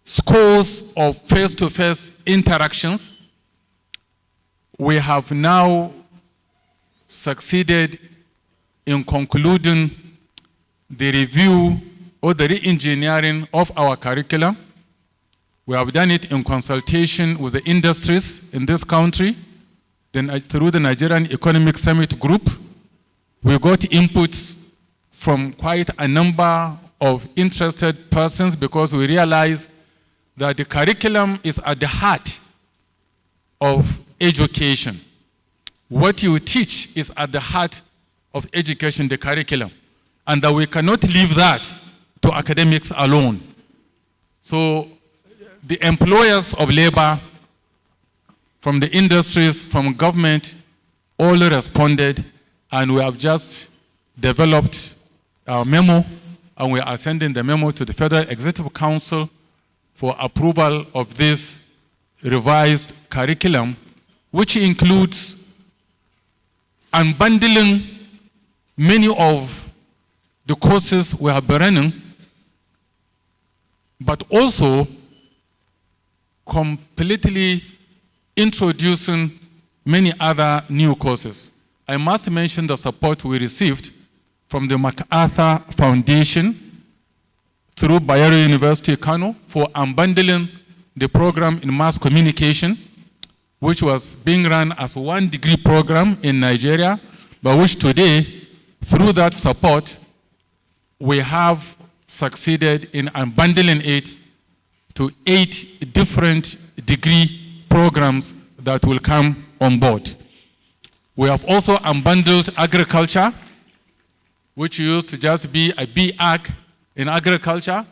scores of face-to-face interactions. We have now succeeded in concluding the review or the re-engineering of our curriculum. We have done it in consultation with the industries in this country, then through the Nigerian Economic Summit Group. We got inputs from quite a number of interested persons because we realized that the curriculum is at the heart of education. What you teach is at the heart of education, the curriculum, and that we cannot leave that to academics alone. So the employers of labor, from the industries, from government, all responded, and we have just developed our memo, and we are sending the memo to the Federal Executive Council for approval of this revised curriculum, which includes unbundling many of the courses we have been running, but also completely introducing many other new courses. I must mention the support we received from the MacArthur Foundation through Bayero University, Kano, for unbundling the program in mass communication, which was being run as one degree program in Nigeria, but which today, through that support, we have succeeded in unbundling it to 8 different degree programs that will come on board. We have also unbundled agriculture, which used to just be a B.Ag in agriculture.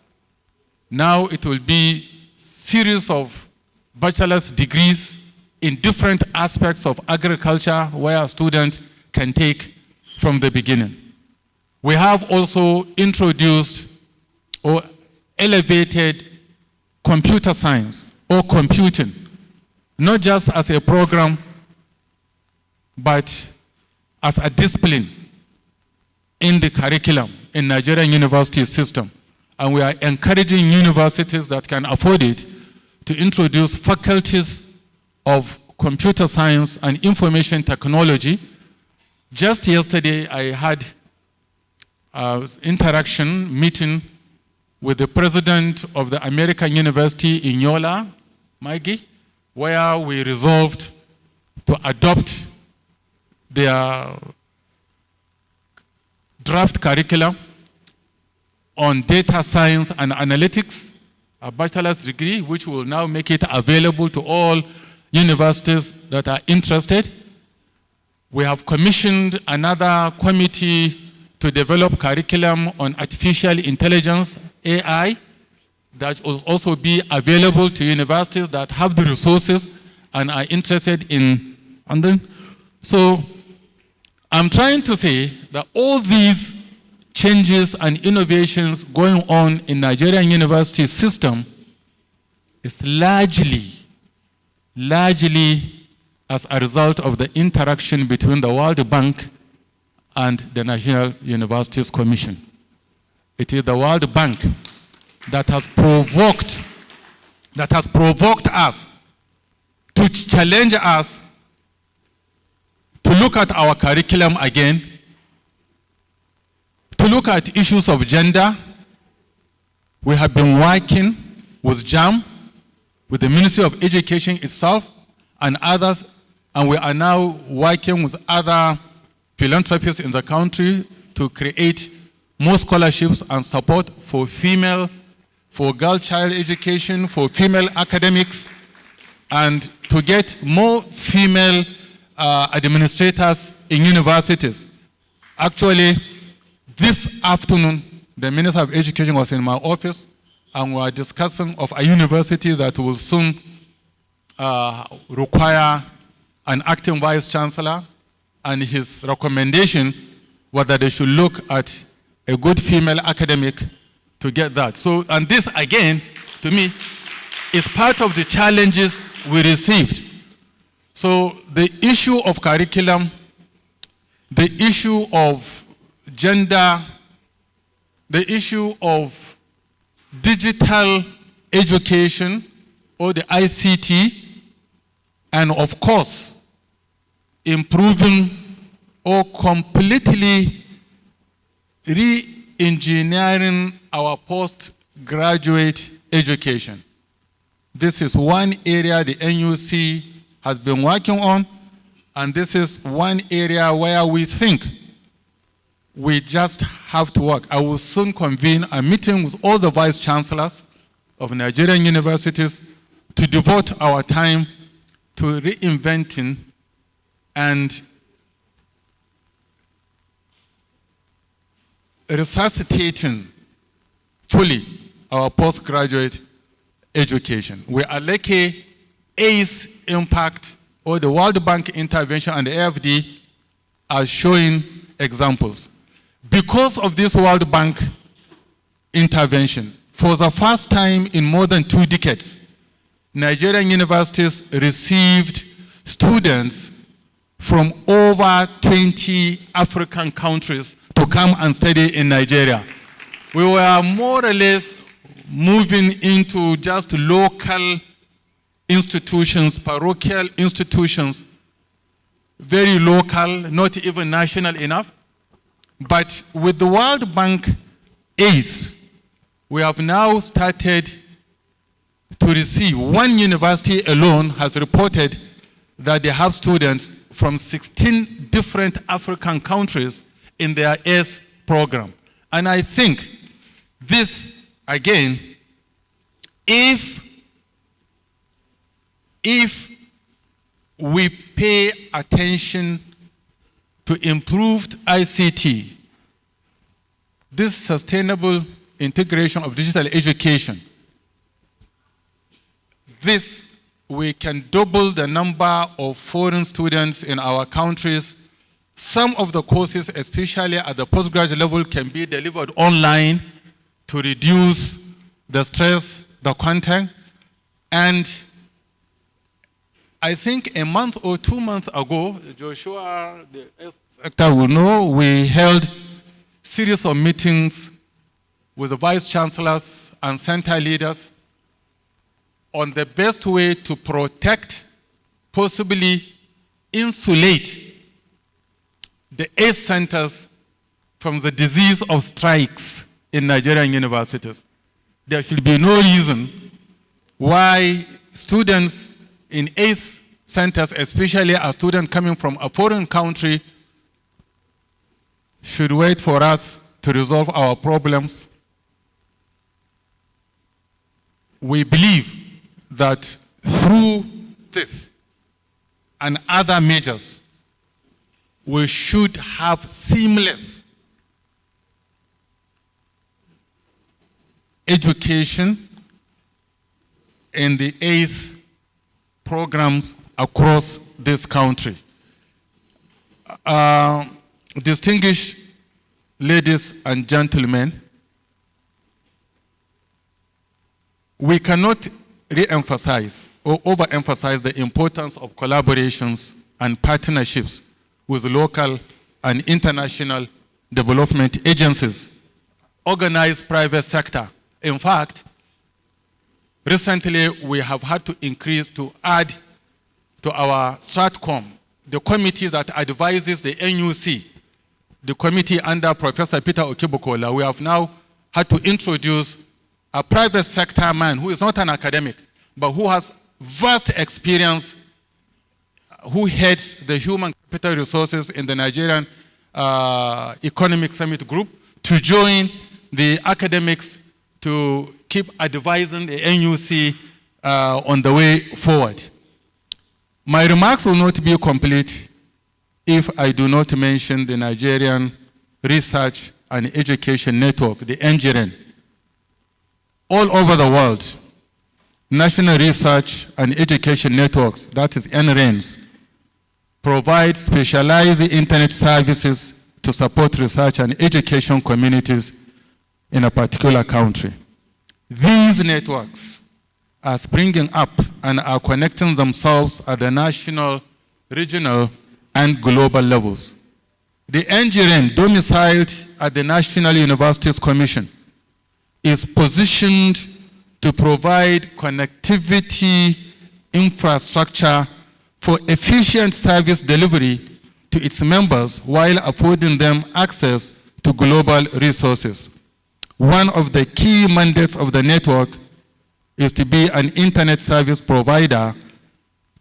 Now it will be series of bachelor's degrees in different aspects of agriculture where a student can take from the beginning. We have also introduced or elevated computer science or computing, not just as a program, but as a discipline in the curriculum in Nigerian university system. And we are encouraging universities that can afford it to introduce faculties of computer science and information technology. Just yesterday, I had an interaction meeting with the president of the American University in Yola, Maggie, where we resolved to adopt their draft curriculum on data science and analytics, a bachelor's degree, which will now make it available to all universities that are interested. We have commissioned another committee to develop curriculum on artificial intelligence, AI, that will also be available to universities that have the resources and are interested in. And then, so I'm trying to say that all these changes and innovations going on in Nigerian university system is largely as a result of the interaction between the World Bank and the National Universities Commission. It is the World Bank that has provoked us to challenge us to look at our curriculum again, to look at issues of gender. We have been working with JAM, with the Ministry of Education itself and others, and we are now working with other philanthropists in the country to create more scholarships and support for female, for girl child education, for female academics, and to get more female administrators in universities. Actually, this afternoon, the Minister of Education was in my office, and we are discussing of a university that will soon require an acting vice chancellor, and his recommendation was that they should look at a good female academic to get that. So, and this again, to me, is part of the challenges we received. So the issue of curriculum, the issue of gender, the issue of digital education or the ICT, and of course, improving or completely re-engineering our postgraduate education. This is one area the NUC has been working on, and this is one area where we think we just have to work. I will soon convene a meeting with all the vice chancellors of Nigerian universities to devote our time to reinventing and resuscitating fully our postgraduate education. We are lucky ACE impact or the World Bank intervention and the AFD are showing examples. Because of this World Bank intervention, for the first time in more than 2 decades, Nigerian universities received students from over 20 African countries to come and study in Nigeria. We were more or less moving into just local institutions, parochial institutions, very local, not even national enough. But with the World Bank ACE, we have now started to receive. One university alone has reported that they have students from 16 different African countries in their ACE program. And I think this, again, if we pay attention to improved ICT, this sustainable integration of digital education, this we can double the number of foreign students in our countries. Some of the courses, especially at the postgraduate level, can be delivered online to reduce the stress, the content. And I think a month or 2 months ago, Joshua, the sector will know, we held series of meetings with the vice chancellors and center leaders on the best way to protect, possibly insulate the ACE centers from the disease of strikes in Nigerian universities. There should be no reason why students in ACE centers, especially a student coming from a foreign country, should wait for us to resolve our problems. We believe that through this and other measures, we should have seamless education in the ACE programs across this country. Distinguished ladies and gentlemen, we cannot re-emphasize or overemphasize the importance of collaborations and partnerships with local and international development agencies, organized private sector. In fact, recently we have had to increase to add to our STRATCOM, the committee that advises the NUC, the committee under Professor Peter Okibukola. We have now had to introduce a private sector man who is not an academic, but who has vast experience, who heads the human capital resources in the Nigerian Economic Summit Group, to join the academics to keep advising the NUC on the way forward. My remarks will not be complete if I do not mention the Nigerian Research and Education Network, the NGRN. All over the world, National Research and Education Networks, that is NRENs, provide specialized internet services to support research and education communities in a particular country. These networks are springing up and are connecting themselves at the national, regional, and global levels. The NGRN, domiciled at the National Universities Commission, is positioned to provide connectivity infrastructure for efficient service delivery to its members while affording them access to global resources. One of the key mandates of the network is to be an internet service provider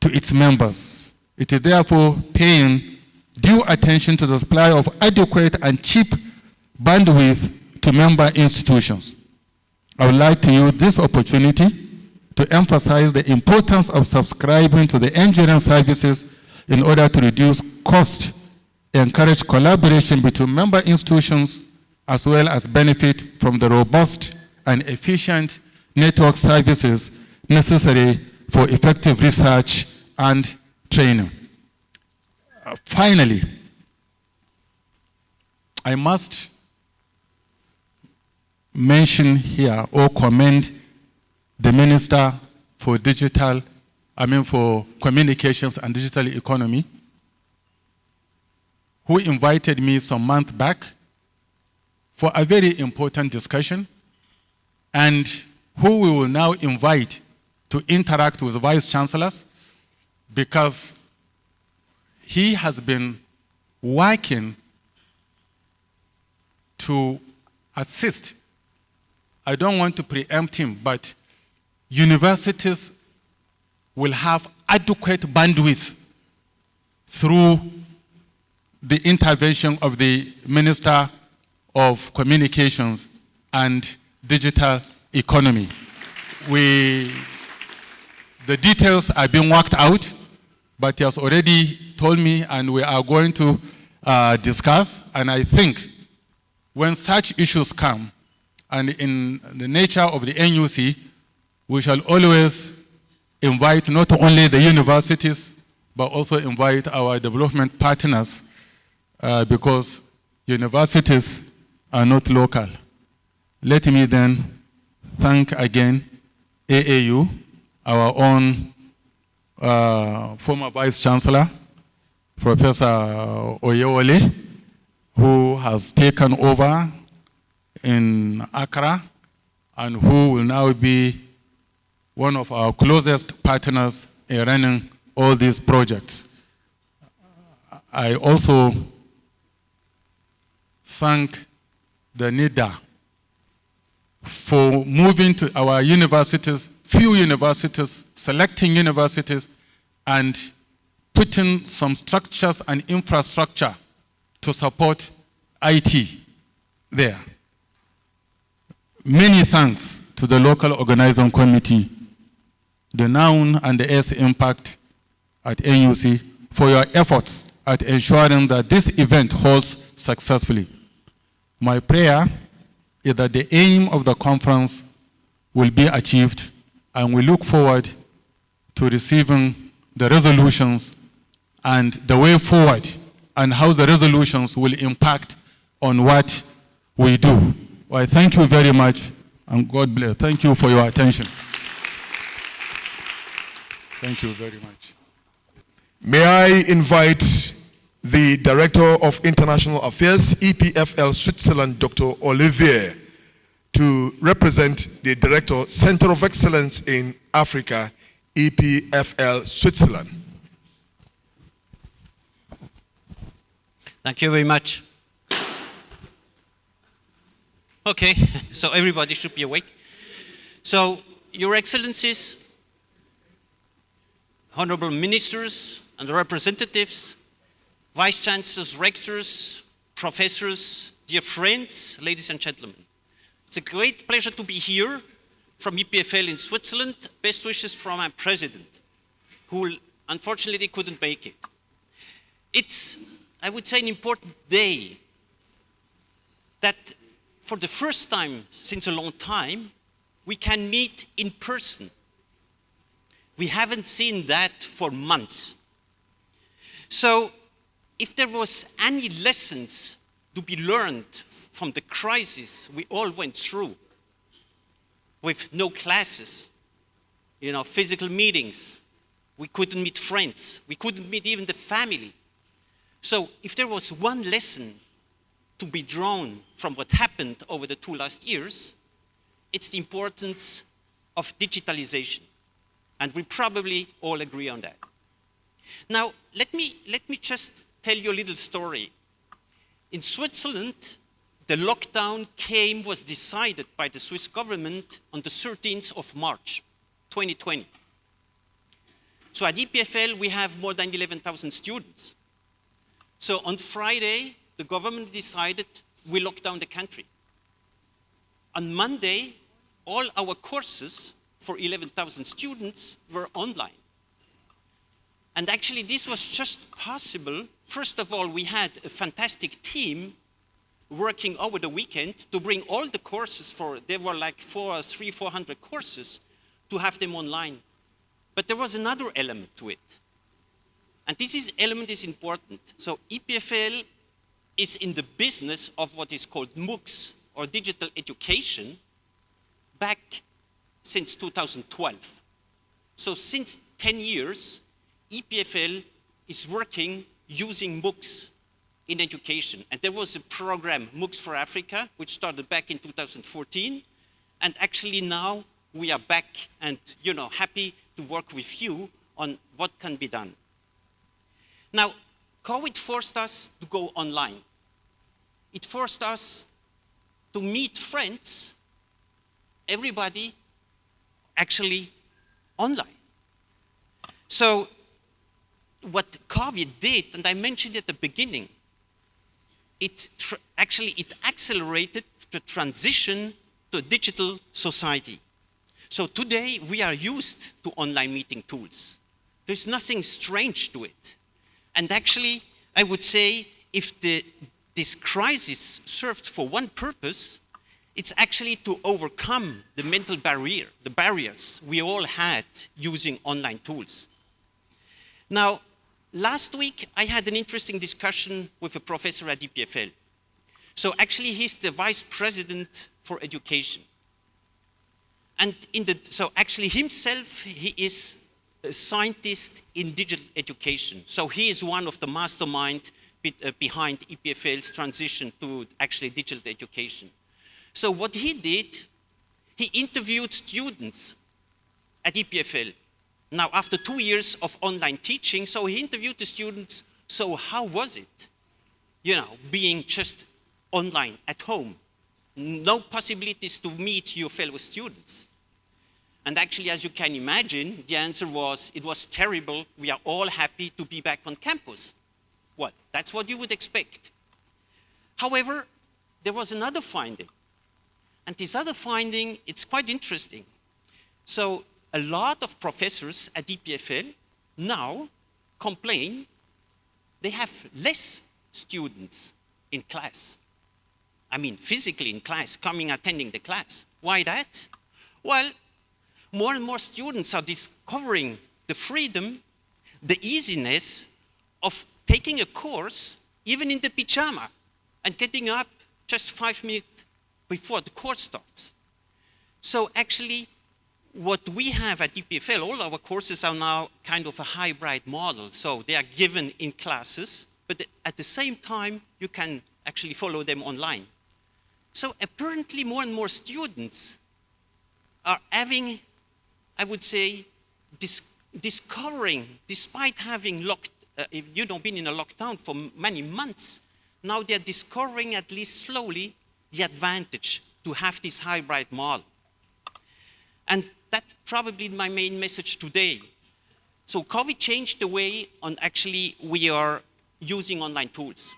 to its members. It is therefore paying due attention to the supply of adequate and cheap bandwidth to member institutions. I would like to use this opportunity to to emphasize the importance of subscribing to the engineering services in order to reduce cost, encourage collaboration between member institutions, as well as benefit from the robust and efficient network services necessary for effective research and training. Finally, I must mention here or commend the Minister for for Communications and Digital Economy, who invited me some months back for a very important discussion, and who we will now invite to interact with Vice Chancellors, because he has been working to assist. I don't want to preempt him, but universities will have adequate bandwidth through the intervention of the Minister of Communications and Digital Economy. The details are being worked out, but he has already told me, and we are going to discuss. And I think when such issues come, and in the nature of the NUC, we shall always invite not only the universities, but also invite our development partners, because universities are not local. Let me then thank again AAU, our own former Vice Chancellor, Professor Oyewole, who has taken over in Accra and who will now be one of our closest partners in running all these projects. I also thank the NIDA for moving to our universities, few universities, selecting universities, and putting some structures and infrastructure to support IT there. Many thanks to the local organizing committee, the Noun and the S Impact at NUC for your efforts at ensuring that this event holds successfully. My prayer is that the aim of the conference will be achieved, and we look forward to receiving the resolutions and the way forward and how the resolutions will impact on what we do. Well, thank you very much, and God bless. Thank you for your attention. Thank you very much. May I invite the Director of International Affairs, EPFL Switzerland, Dr. Olivier, to represent the Director, Center of Excellence in Africa, EPFL Switzerland. Thank you very much. Okay, so everybody should be awake. So, Your Excellencies, Honorable Ministers and Representatives, Vice Chancellors, Rectors, Professors, dear friends, ladies and gentlemen. It's a great pleasure to be here from EPFL in Switzerland. Best wishes from our President, who unfortunately couldn't make it. It's, I would say, an important day that for the first time since a long time, we can meet in person. We haven't seen that for months. So, if there was any lessons to be learned from the crisis we all went through, with no classes, physical meetings, we couldn't meet friends, we couldn't meet even the family. So, if there was one lesson to be drawn from what happened over the 2 last years, it's the importance of digitalization. And we probably all agree on that. Now, let me just tell you a little story. In Switzerland, the lockdown was decided by the Swiss government on the 13th of March, 2020. So at EPFL, we have more than 11,000 students. So on Friday, the government decided we lock down the country. On Monday, all our courses for 11,000 students were online. And actually, this was just possible. First of all, we had a fantastic team working over the weekend to bring all the courses there were like 400 courses, to have them online. But there was another element to it. And element is important. So EPFL is in the business of what is called MOOCs, or digital education, back since 2012. So since 10 years, EPFL is working using MOOCs in education. And there was a program, MOOCs for Africa, which started back in 2014. And actually now we are back and happy to work with you on what can be done. Now, COVID forced us to go online. It forced us to meet friends, everybody actually online. So what COVID did, and I mentioned at the beginning, it accelerated the transition to a digital society. So today we are used to online meeting tools. There's nothing strange to it. And actually, I would say if this crisis served for one purpose, it's actually to overcome the mental barrier, the barriers we all had using online tools. Now, last week, I had an interesting discussion with a professor at EPFL. So actually, he's the vice president for education. And so actually himself, he is a scientist in digital education. So he is one of the mastermind behind EPFL's transition to actually digital education. So what he did, he interviewed students at EPFL. Now, after 2 years of online teaching, so he interviewed the students, so how was it, being just online at home? No possibilities to meet your fellow students. And actually, as you can imagine, the answer was, it was terrible. We are all happy to be back on campus. Well, that's what you would expect. However, there was another finding. And this other finding, it's quite interesting. So a lot of professors at EPFL now complain they have less students in class. I mean, physically in class, attending the class. Why that? Well, more and more students are discovering the freedom, the easiness of taking a course, even in the pyjama, and getting up just 5 minutes before the course starts. So actually, what we have at EPFL, all our courses are now kind of a hybrid model. So they are given in classes, but at the same time, you can actually follow them online. So apparently, more and more students are having, I would say, discovering, despite having been in a lockdown for many months, now they're discovering, at least slowly, the advantage to have this hybrid model. And that's probably my main message today. So COVID changed the way we are using online tools.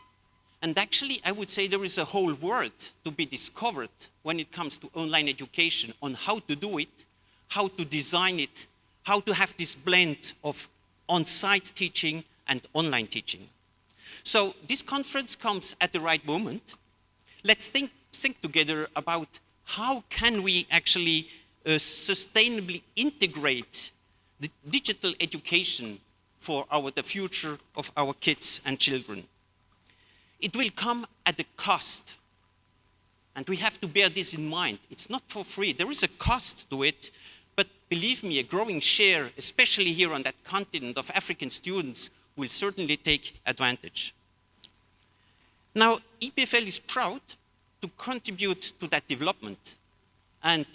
And actually, I would say there is a whole world to be discovered when it comes to online education, on how to do it, how to design it, how to have this blend of on-site teaching and online teaching. So this conference comes at the right moment. Let's think together about how can we actually sustainably integrate the digital education for the future of our kids and children. It will come at a cost. And we have to bear this in mind. It's not for free. There is a cost to it. But believe me, a growing share, especially here on that continent, of African students will certainly take advantage. Now, EPFL is proud to contribute to that development. And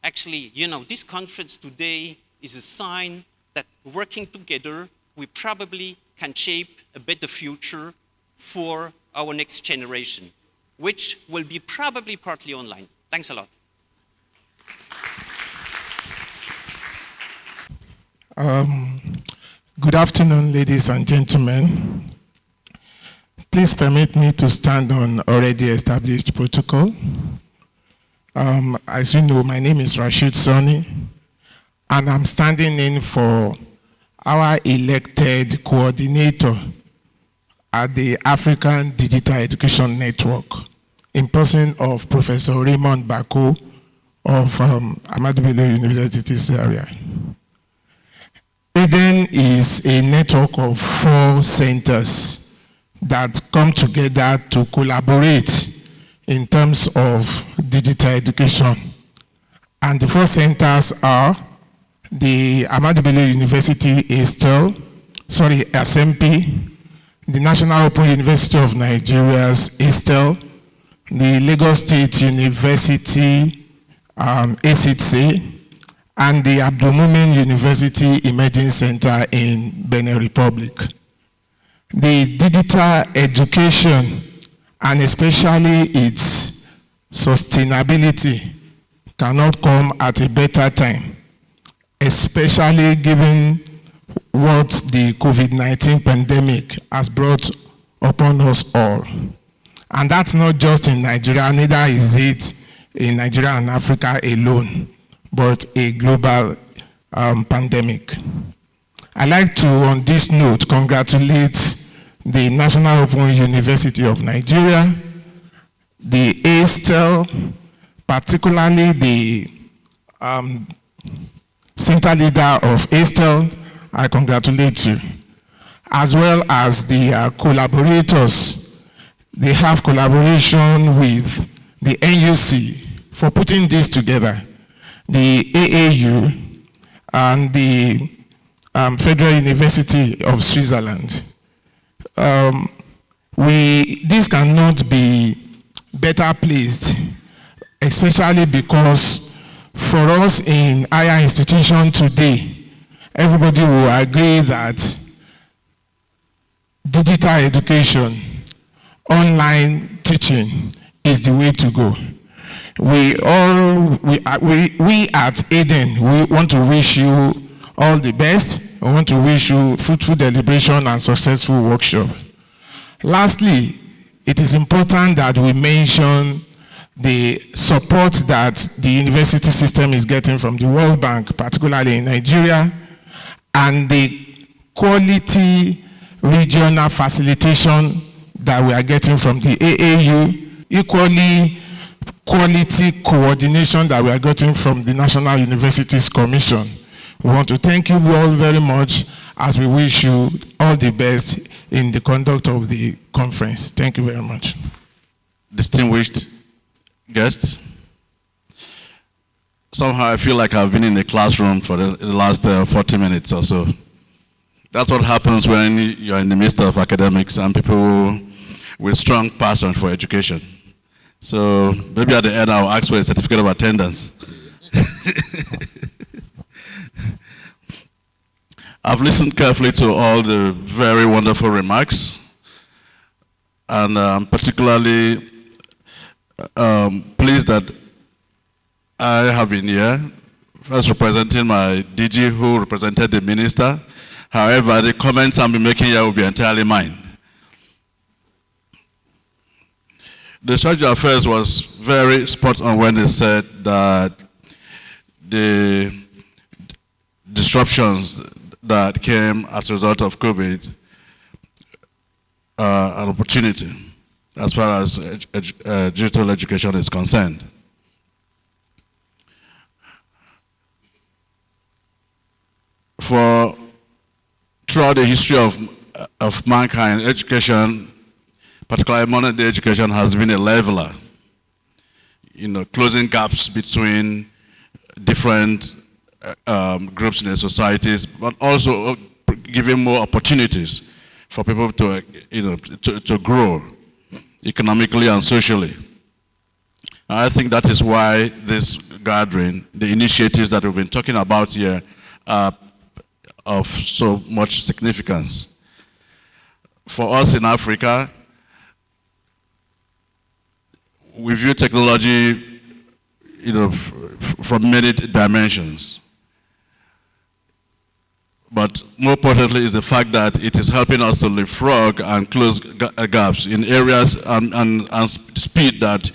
actually, this conference today is a sign that working together, we probably can shape a better future for our next generation, which will be probably partly online. Thanks a lot. Good afternoon, ladies and gentlemen. Please permit me to stand on already established protocol. As you know, my name is Rashid Soni. and I'm standing in for our elected coordinator at the African Digital Education Network, in person of Professor Raymond Bako of Ahmadu Bello University's area. EDEN is a network of 4 centers that come together to collaborate in terms of digital education. And the 4 centers are the Ahmadu Bello University SMP, the National Open University of Nigeria's ESTEL, the Lagos State University ACTC, and the Abdulmumin University Emerging Center in Benin Republic. The digital education, and especially its sustainability, cannot come at a better time, especially given what the COVID-19 pandemic has brought upon us all. And that's not just in Nigeria, neither is it in Nigeria and Africa alone, but a global pandemic. I'd like to, on this note, congratulate the National Open University of Nigeria, the ASTEL, particularly the center leader of ASTEL, I congratulate you, as well as the collaborators. They have collaboration with the NUC for putting this together, the AAU and the Federal University of Switzerland. This cannot be better placed, especially because for us in higher institution today, everybody will agree that digital education, online teaching is the way to go. We at EDEN, we want to wish you all the best. We want to wish you fruitful deliberation and successful workshop. Lastly, it is important that we mention the support that the university system is getting from the World Bank, particularly in Nigeria, and the quality regional facilitation that we are getting from the AAU, equally quality coordination that we are getting from the National Universities Commission. We want to thank you all very much as we wish you all the best in the conduct of the conference. Thank you very much. Distinguished guests, somehow I feel like I've been in the classroom for the last 40 minutes or so. That's what happens when you're in the midst of academics and people with strong passion for education. So maybe at the end I'll ask for a certificate of attendance. I've listened carefully to all the very wonderful remarks, and I'm particularly pleased that I have been here, first representing my DG who represented the minister. However, the comments I'll be making here will be entirely mine. The Secretary of Affairs was very spot on when they said that the disruptions that came as a result of COVID are an opportunity as far as digital education is concerned. Throughout the history of mankind, education, particularly modern day education, has been a leveler, closing gaps between different groups in the societies, but also giving more opportunities for people to grow economically and socially. And I think that is why this gathering, the initiatives that we've been talking about here, are of so much significance. For us in Africa, we view technology, from many dimensions. But more importantly is the fact that it is helping us to leapfrog and close gaps in areas and speed that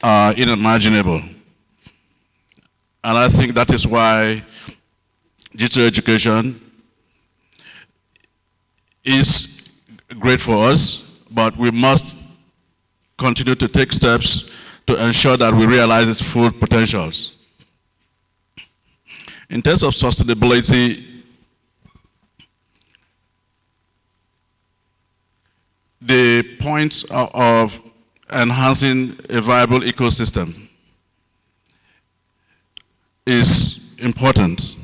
are unimaginable. And I think that is why digital education is great for us, but we must continue to take steps to ensure that we realize its full potentials. In terms of sustainability, the point of enhancing a viable ecosystem is important.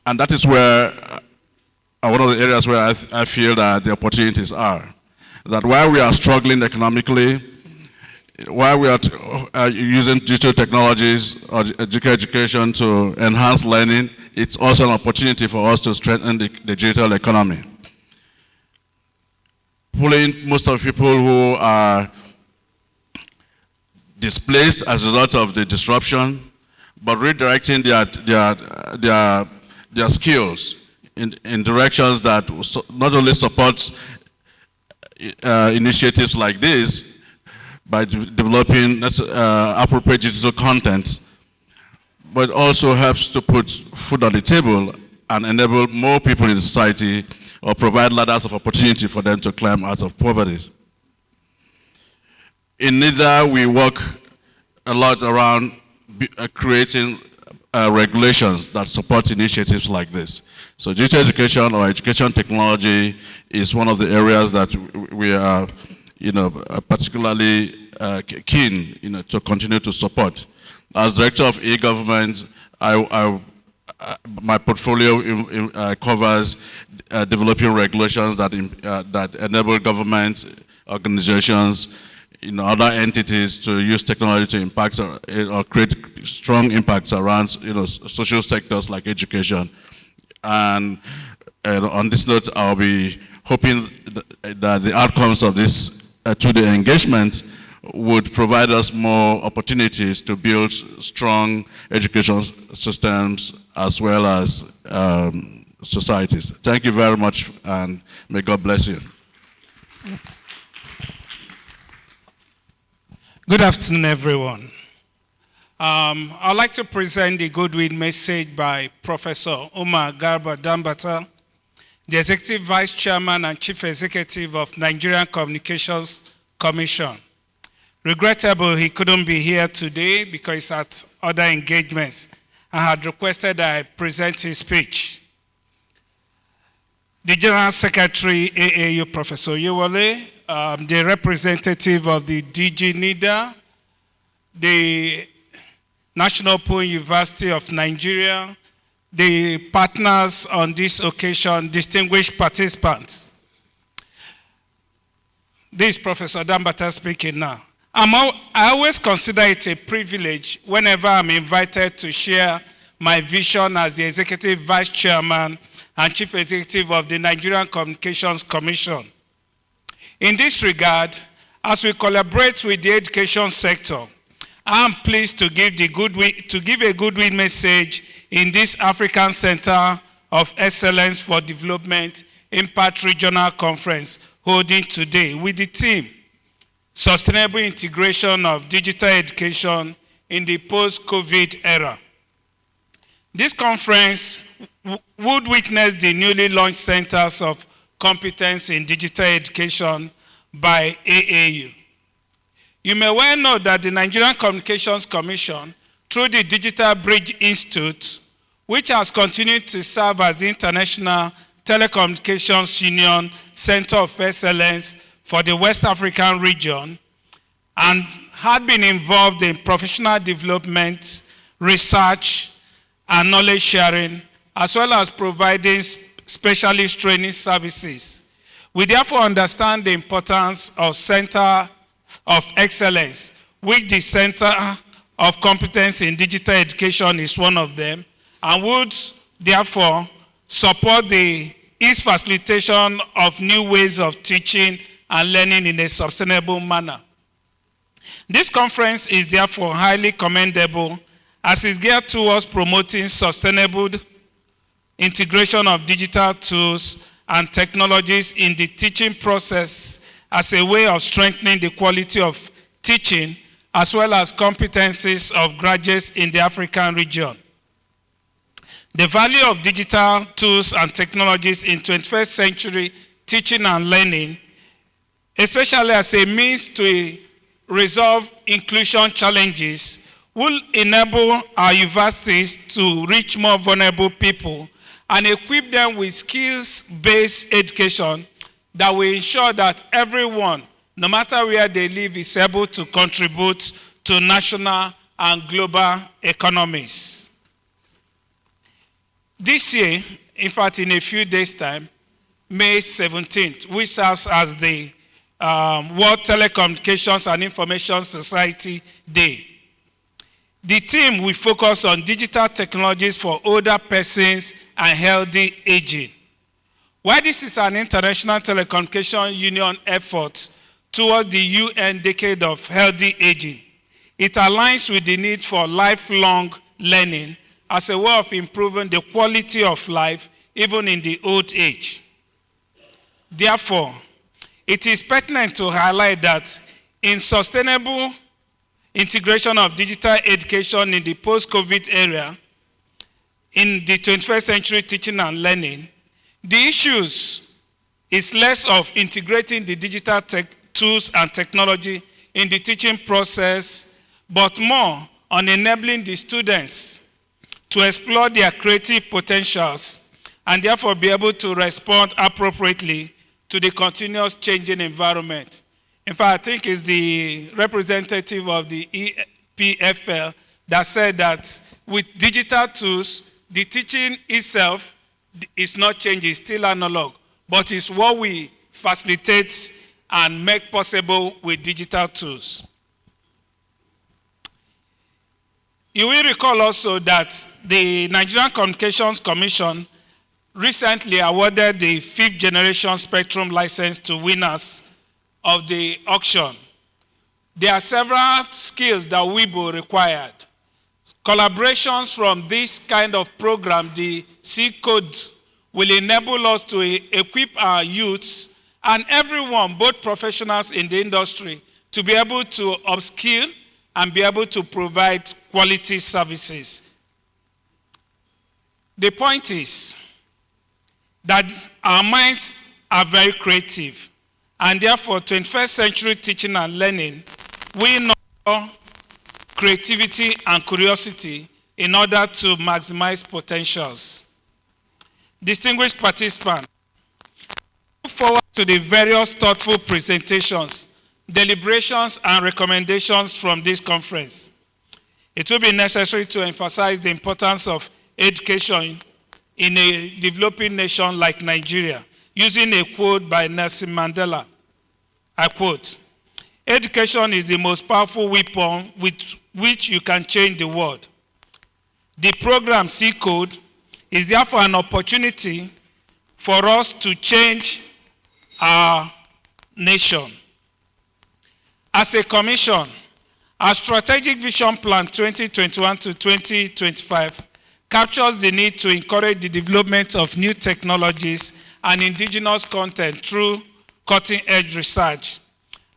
And that is where, one of the areas where I feel that the opportunities are. That while we are struggling economically, while we are using digital technologies or digital education to enhance learning, it's also an opportunity for us to strengthen the digital economy. Pulling most of the people who are displaced as a result of the disruption, but redirecting their skills in directions that not only supports initiatives like this by developing appropriate digital content, but also helps to put food on the table and enable more people in society or provide ladders of opportunity for them to climb out of poverty. In NIDA, we work a lot around creating regulations that support initiatives like this. So digital education or education technology is one of the areas that we are, particularly keen, to continue to support. As Director of e-Government, my portfolio covers developing regulations that enable government, organizations, other entities to use technology to impact or create strong impacts around social sectors like education. And on this note, I'll be hoping that the outcomes of this two-day engagement would provide us more opportunities to build strong education systems as well as societies. Thank you very much, and may God bless you. Good afternoon, everyone. I'd like to present the goodwill message by Professor Umar Garba Dambata, the Executive Vice Chairman and Chief Executive of Nigerian Communications Commission. Regrettable he couldn't be here today because he's at other engagements and had requested that I present his speech. The General Secretary, AAU, Professor Yewole, the representative of the DG NIDA, the National Open University of Nigeria, the partners on this occasion, distinguished participants. This is Professor Dambata speaking now. I always consider it a privilege whenever I'm invited to share my vision as the Executive Vice Chairman and Chief Executive of the Nigerian Communications Commission. In this regard, as we collaborate with the education sector, I am pleased to give a goodwill message in this African Center of Excellence for Development Impact Regional Conference holding today with the theme, Sustainable Integration of Digital Education in the Post-COVID Era. This conference would witness the newly launched Centers of Competence in Digital Education by AAU. You may well know that the Nigerian Communications Commission, through the Digital Bridge Institute, which has continued to serve as the International Telecommunications Union Center of Excellence for the West African region, and had been involved in professional development, research, and knowledge sharing, as well as providing specialist training services. We therefore understand the importance of Center of Excellence, which the Center of Competence in Digital Education is one of them, and would therefore support the ease facilitation of new ways of teaching and learning in a sustainable manner. This conference is therefore highly commendable as it's geared towards promoting sustainable integration of digital tools and technologies in the teaching process as a way of strengthening the quality of teaching as well as competencies of graduates in the African region. the value of digital tools and technologies in 21st century teaching and learning, especially as a means to resolve inclusion challenges, will enable our universities to reach more vulnerable people and equip them with skills-based education that will ensure that everyone, no matter where they live, is able to contribute to national and global economies. This year, in fact, in a few days' time, May 17th, which serves as the World Telecommunications and Information Society Day. The theme will focus on digital technologies for older persons and healthy aging. While this is an International Telecommunication Union effort towards the UN Decade of Healthy Aging, it aligns with the need for lifelong learning as a way of improving the quality of life even in the old age. Therefore, it is pertinent to highlight that in sustainable integration of digital education in the post-COVID era, in the 21st century teaching and learning, the issues is less of integrating the digital tools and technology in the teaching process, but more on enabling the students to explore their creative potentials and therefore be able to respond appropriately to the continuous changing environment. In fact, I think it's the representative of the EPFL that said that with digital tools, the teaching itself is not changing, it's still analog, but it's what we facilitate and make possible with digital tools. You will recall also that the Nigerian Communications Commission recently awarded the 5th generation spectrum license to winners of the auction. There are several skills that WIBO required. Collaborations from this kind of program, the C-CoDE, will enable us to equip our youths and everyone, both professionals in the industry, to be able to upskill and be able to provide quality services. The point is that our minds are very creative, and therefore 21st century teaching and learning will know creativity and curiosity in order to maximize potentials. Distinguished participants, I look forward to the various thoughtful presentations, deliberations, and recommendations from this conference. It will be necessary to emphasize the importance of education in a developing nation like Nigeria, using a quote by Nelson Mandela. I quote, "Education is the most powerful weapon with which you can change the world." The program C-CoDE is therefore an opportunity for us to change our nation. As a commission, our strategic vision plan 2021 to 2025 captures the need to encourage the development of new technologies and indigenous content through cutting-edge research.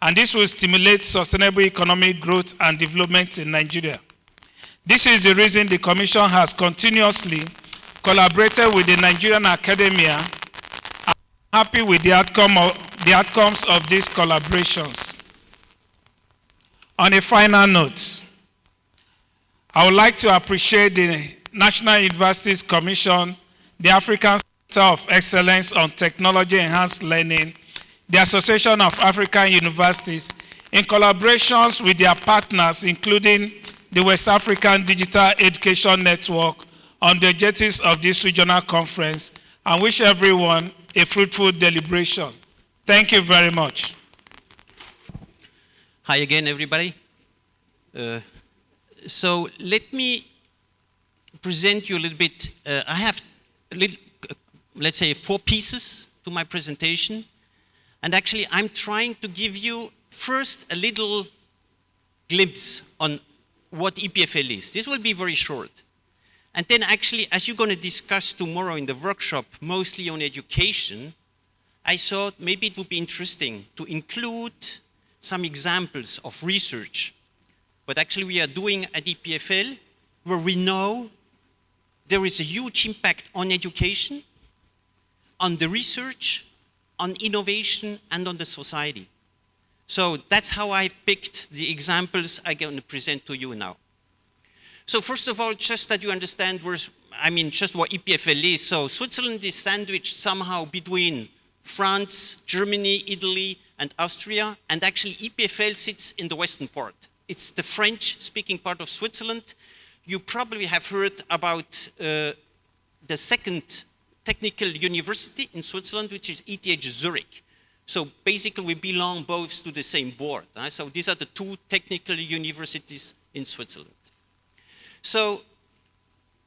And this will stimulate sustainable economic growth and development in Nigeria. This is the reason the Commission has continuously collaborated with the Nigerian academia and I'm happy with the outcomes of these collaborations. On a final note, I would like to appreciate the National Universities Commission, the African Center of Excellence on Technology-Enhanced Learning, the Association of African Universities, in collaborations with their partners, including the West African Digital Education Network, on the objectives of this regional conference, and wish everyone a fruitful deliberation. Thank you very much. Hi again, everybody. So let me present you a little bit. I have, let's say, 4 pieces to my presentation. And actually, I'm trying to give you first a little glimpse on what EPFL is. This will be very short. And then actually, as you're going to discuss tomorrow in the workshop, mostly on education, I thought maybe it would be interesting to include some examples of research. But actually we are doing at EPFL, where we know there is a huge impact on education, on the research, on innovation, and on the society. So that's how I picked the examples I'm going to present to you now. So first of all, just that you understand just what EPFL is. So Switzerland is sandwiched somehow between France, Germany, Italy, and Austria, and actually EPFL sits in the western part. It's the French-speaking part of Switzerland. You probably have heard about the second technical university in Switzerland, which is ETH Zurich. So basically we belong both to the same board. So these are the two technical universities in Switzerland. So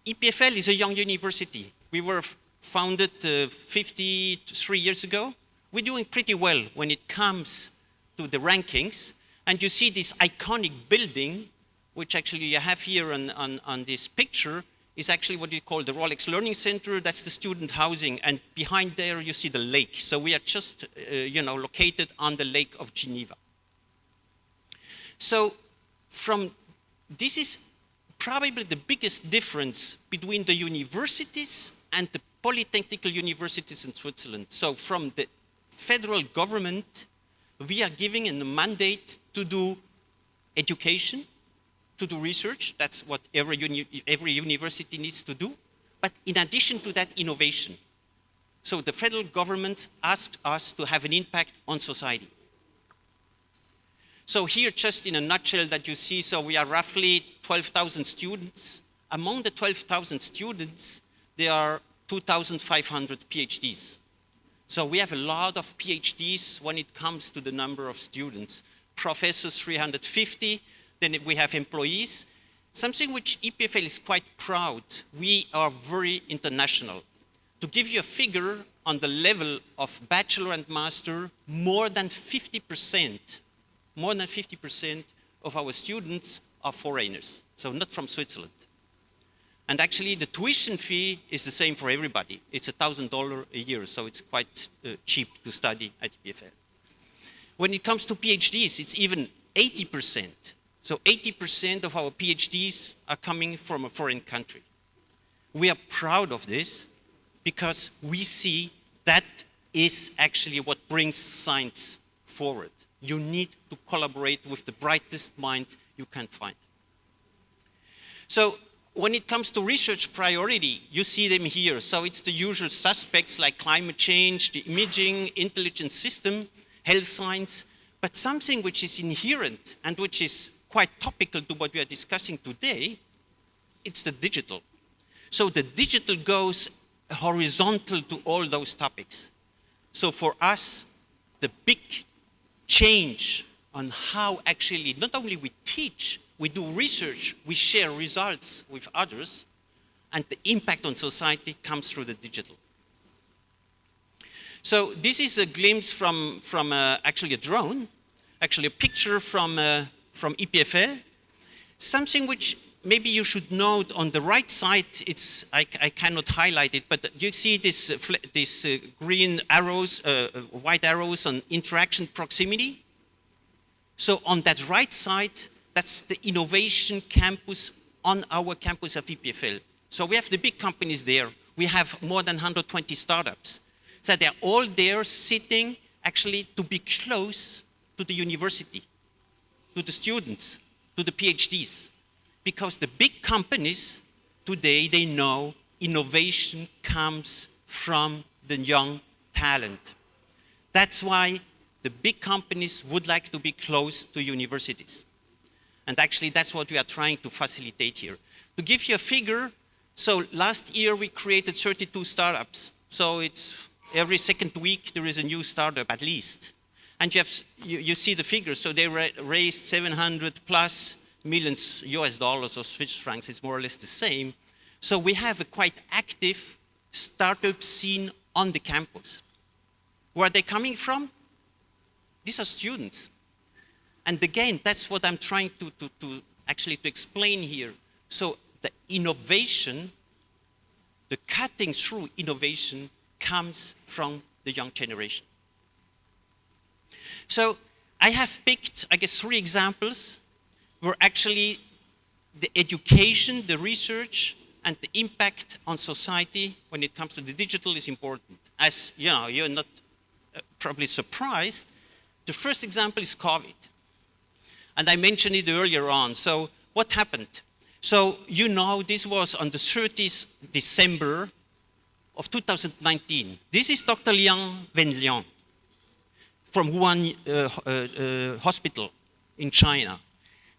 EPFL is a young university. We were founded 53 years ago. We're doing pretty well when it comes to the rankings. And you see this iconic building, which actually you have here on this picture, is actually what you call the Rolex Learning Center. That's the student housing. And behind there, you see the lake. So we are just, located on the Lake of Geneva. So this is probably the biggest difference between the universities and the polytechnical universities in Switzerland. So from the federal government, we are giving a mandate to do education, to do research. That's what every university needs to do. But in addition to that, innovation. So the federal government asked us to have an impact on society. So here, just in a nutshell that you see, so we are roughly 12,000 students. Among the 12,000 students, there are 2,500 PhDs. So we have a lot of PhDs when it comes to the number of students. Professors, 350. Then we have employees. Something which EPFL is quite proud. We are very international. To give you a figure on the level of bachelor and master, more than 50% of our students are foreigners, so not from Switzerland. And actually, the tuition fee is the same for everybody. It's $1,000 a year, so it's quite cheap to study at EPFL. When it comes to PhDs, it's even 80%. So 80% of our PhDs are coming from a foreign country. We are proud of this because we see that is actually what brings science forward. You need to collaborate with the brightest mind you can find. So when it comes to research priority, you see them here. So it's the usual suspects like climate change, the imaging, intelligent system, health science, but something which is inherent and which is quite topical to what we are discussing today, it's the digital. So the digital goes horizontal to all those topics. So for us, the big change on how actually not only we teach, we do research, we share results with others, and the impact on society comes through the digital. So this is a glimpse from actually a drone, actually a picture from EPFL. Something which maybe you should note on the right side, I cannot highlight it, but you see this green arrows, white arrows on interaction proximity. So on that right side, that's the innovation campus on our campus of EPFL. So we have the big companies there. We have more than 120 startups. So they're all there sitting actually to be close to the university, to the students, to the PhDs. Because the big companies today, they know innovation comes from the young talent. That's why the big companies would like to be close to universities. And actually, that's what we are trying to facilitate here. To give you a figure, so last year we created 32 startups. So it's every second week there is a new startup at least. And you see the figures. So they raised 700 plus millions US dollars or Swiss francs. It's more or less the same. So we have a quite active startup scene on the campus. Where are they coming from? These are students. And again, that's what I'm trying to explain here. So the innovation, the cutting through innovation comes from the young generation. So I have picked, I guess, 3 examples where actually the education, the research, and the impact on society when it comes to the digital is important. As you know, you're not probably surprised, the first example is COVID. And I mentioned it earlier on. So what happened? So you know this was on the 30th December of 2019. This is Dr. Liang Wenliang from Wuhan Hospital in China.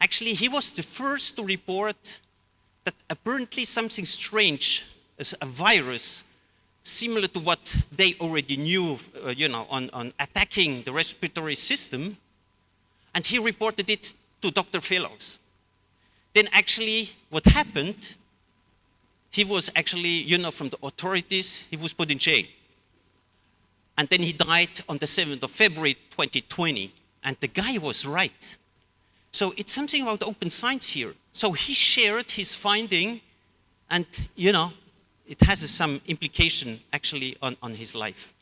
Actually, he was the first to report that apparently something strange, as a virus, similar to what they already knew, on attacking the respiratory system, and he reported it to Dr. Fellows. Then actually, what happened, he was actually, from the authorities, he was put in jail. And then he died on the 7th of February, 2020. And the guy was right. So it's something about open science here. So he shared his finding, and, it has some implication actually on his life.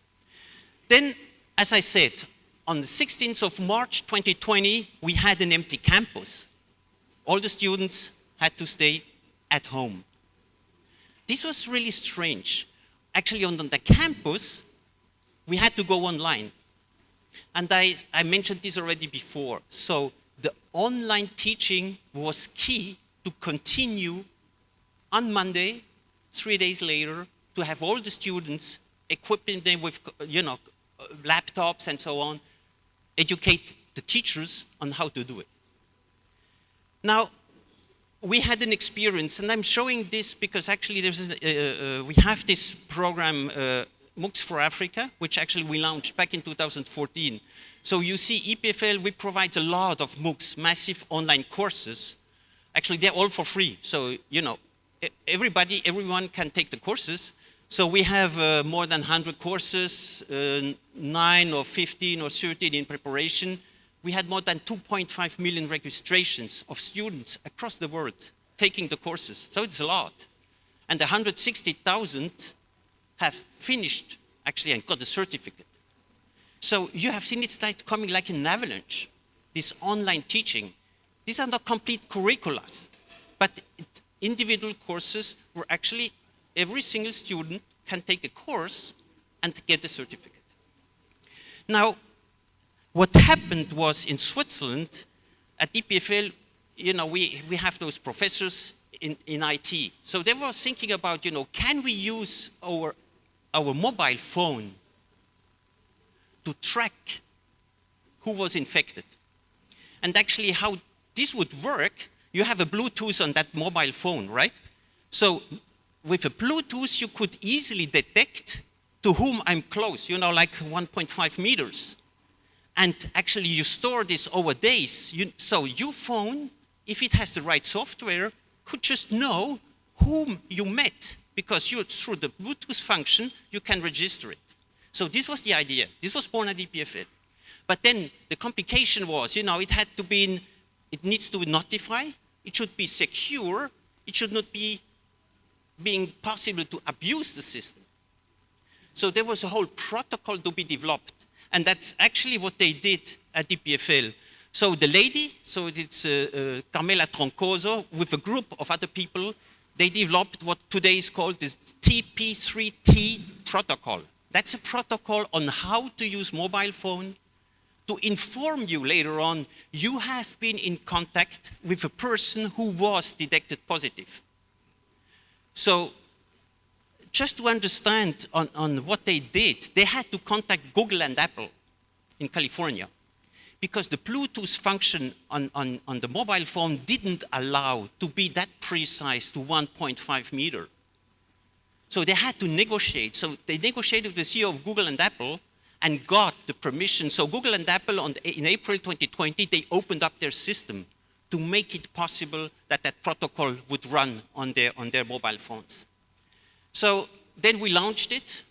Then, as I said, on the 16th of March, 2020, we had an empty campus. All the students had to stay at home. This was really strange. Actually, on the campus, we had to go online. And I mentioned this already before. So the online teaching was key to continue on Monday, 3 days later, to have all the students, equipping them with, laptops and so on, educate the teachers on how to do it. Now, we had an experience, and I'm showing this because actually we have this program, MOOCs for Africa, which actually we launched back in 2014. So you see, EPFL, we provide a lot of MOOCs, massive online courses. Actually, they're all for free. So, everyone can take the courses. So we have more than 100 courses, 9 or 15 or 13 in preparation. We had more than 2.5 million registrations of students across the world taking the courses. So it's a lot. And 160,000 have finished, actually, and got a certificate. So you have seen it's like coming like an avalanche, this online teaching. These are not complete curricula, but individual courses where actually every single student can take a course and get a certificate. Now, what happened was in Switzerland, at EPFL, we have those professors in IT. So they were thinking about, can we use our mobile phone to track who was infected? And actually how this would work, you have a Bluetooth on that mobile phone, right? So with a Bluetooth, you could easily detect to whom I'm close, like 1.5 meters. And actually you store this over days. So your phone, if it has the right software, could just know whom you met, because through the Bluetooth function, you can register it. So this was the idea. This was born at EPFL. But then the complication was, it needs to notify, it should be secure, it should not be being possible to abuse the system. So there was a whole protocol to be developed. And that's actually what they did at EPFL. So the lady, so it's Carmela Troncoso, with a group of other people, they developed what today is called the TP3T protocol. That's a protocol on how to use mobile phone to inform you later on, you have been in contact with a person who was detected positive. So just to understand on what they did, they had to contact Google and Apple in California, because the Bluetooth function on the mobile phone didn't allow to be that precise to 1.5 meter. So they had to negotiate. So they negotiated with the CEO of Google and Apple and got the permission. So Google and Apple in April 2020, they opened up their system to make it possible that that protocol would run on their mobile phones. So then we launched it.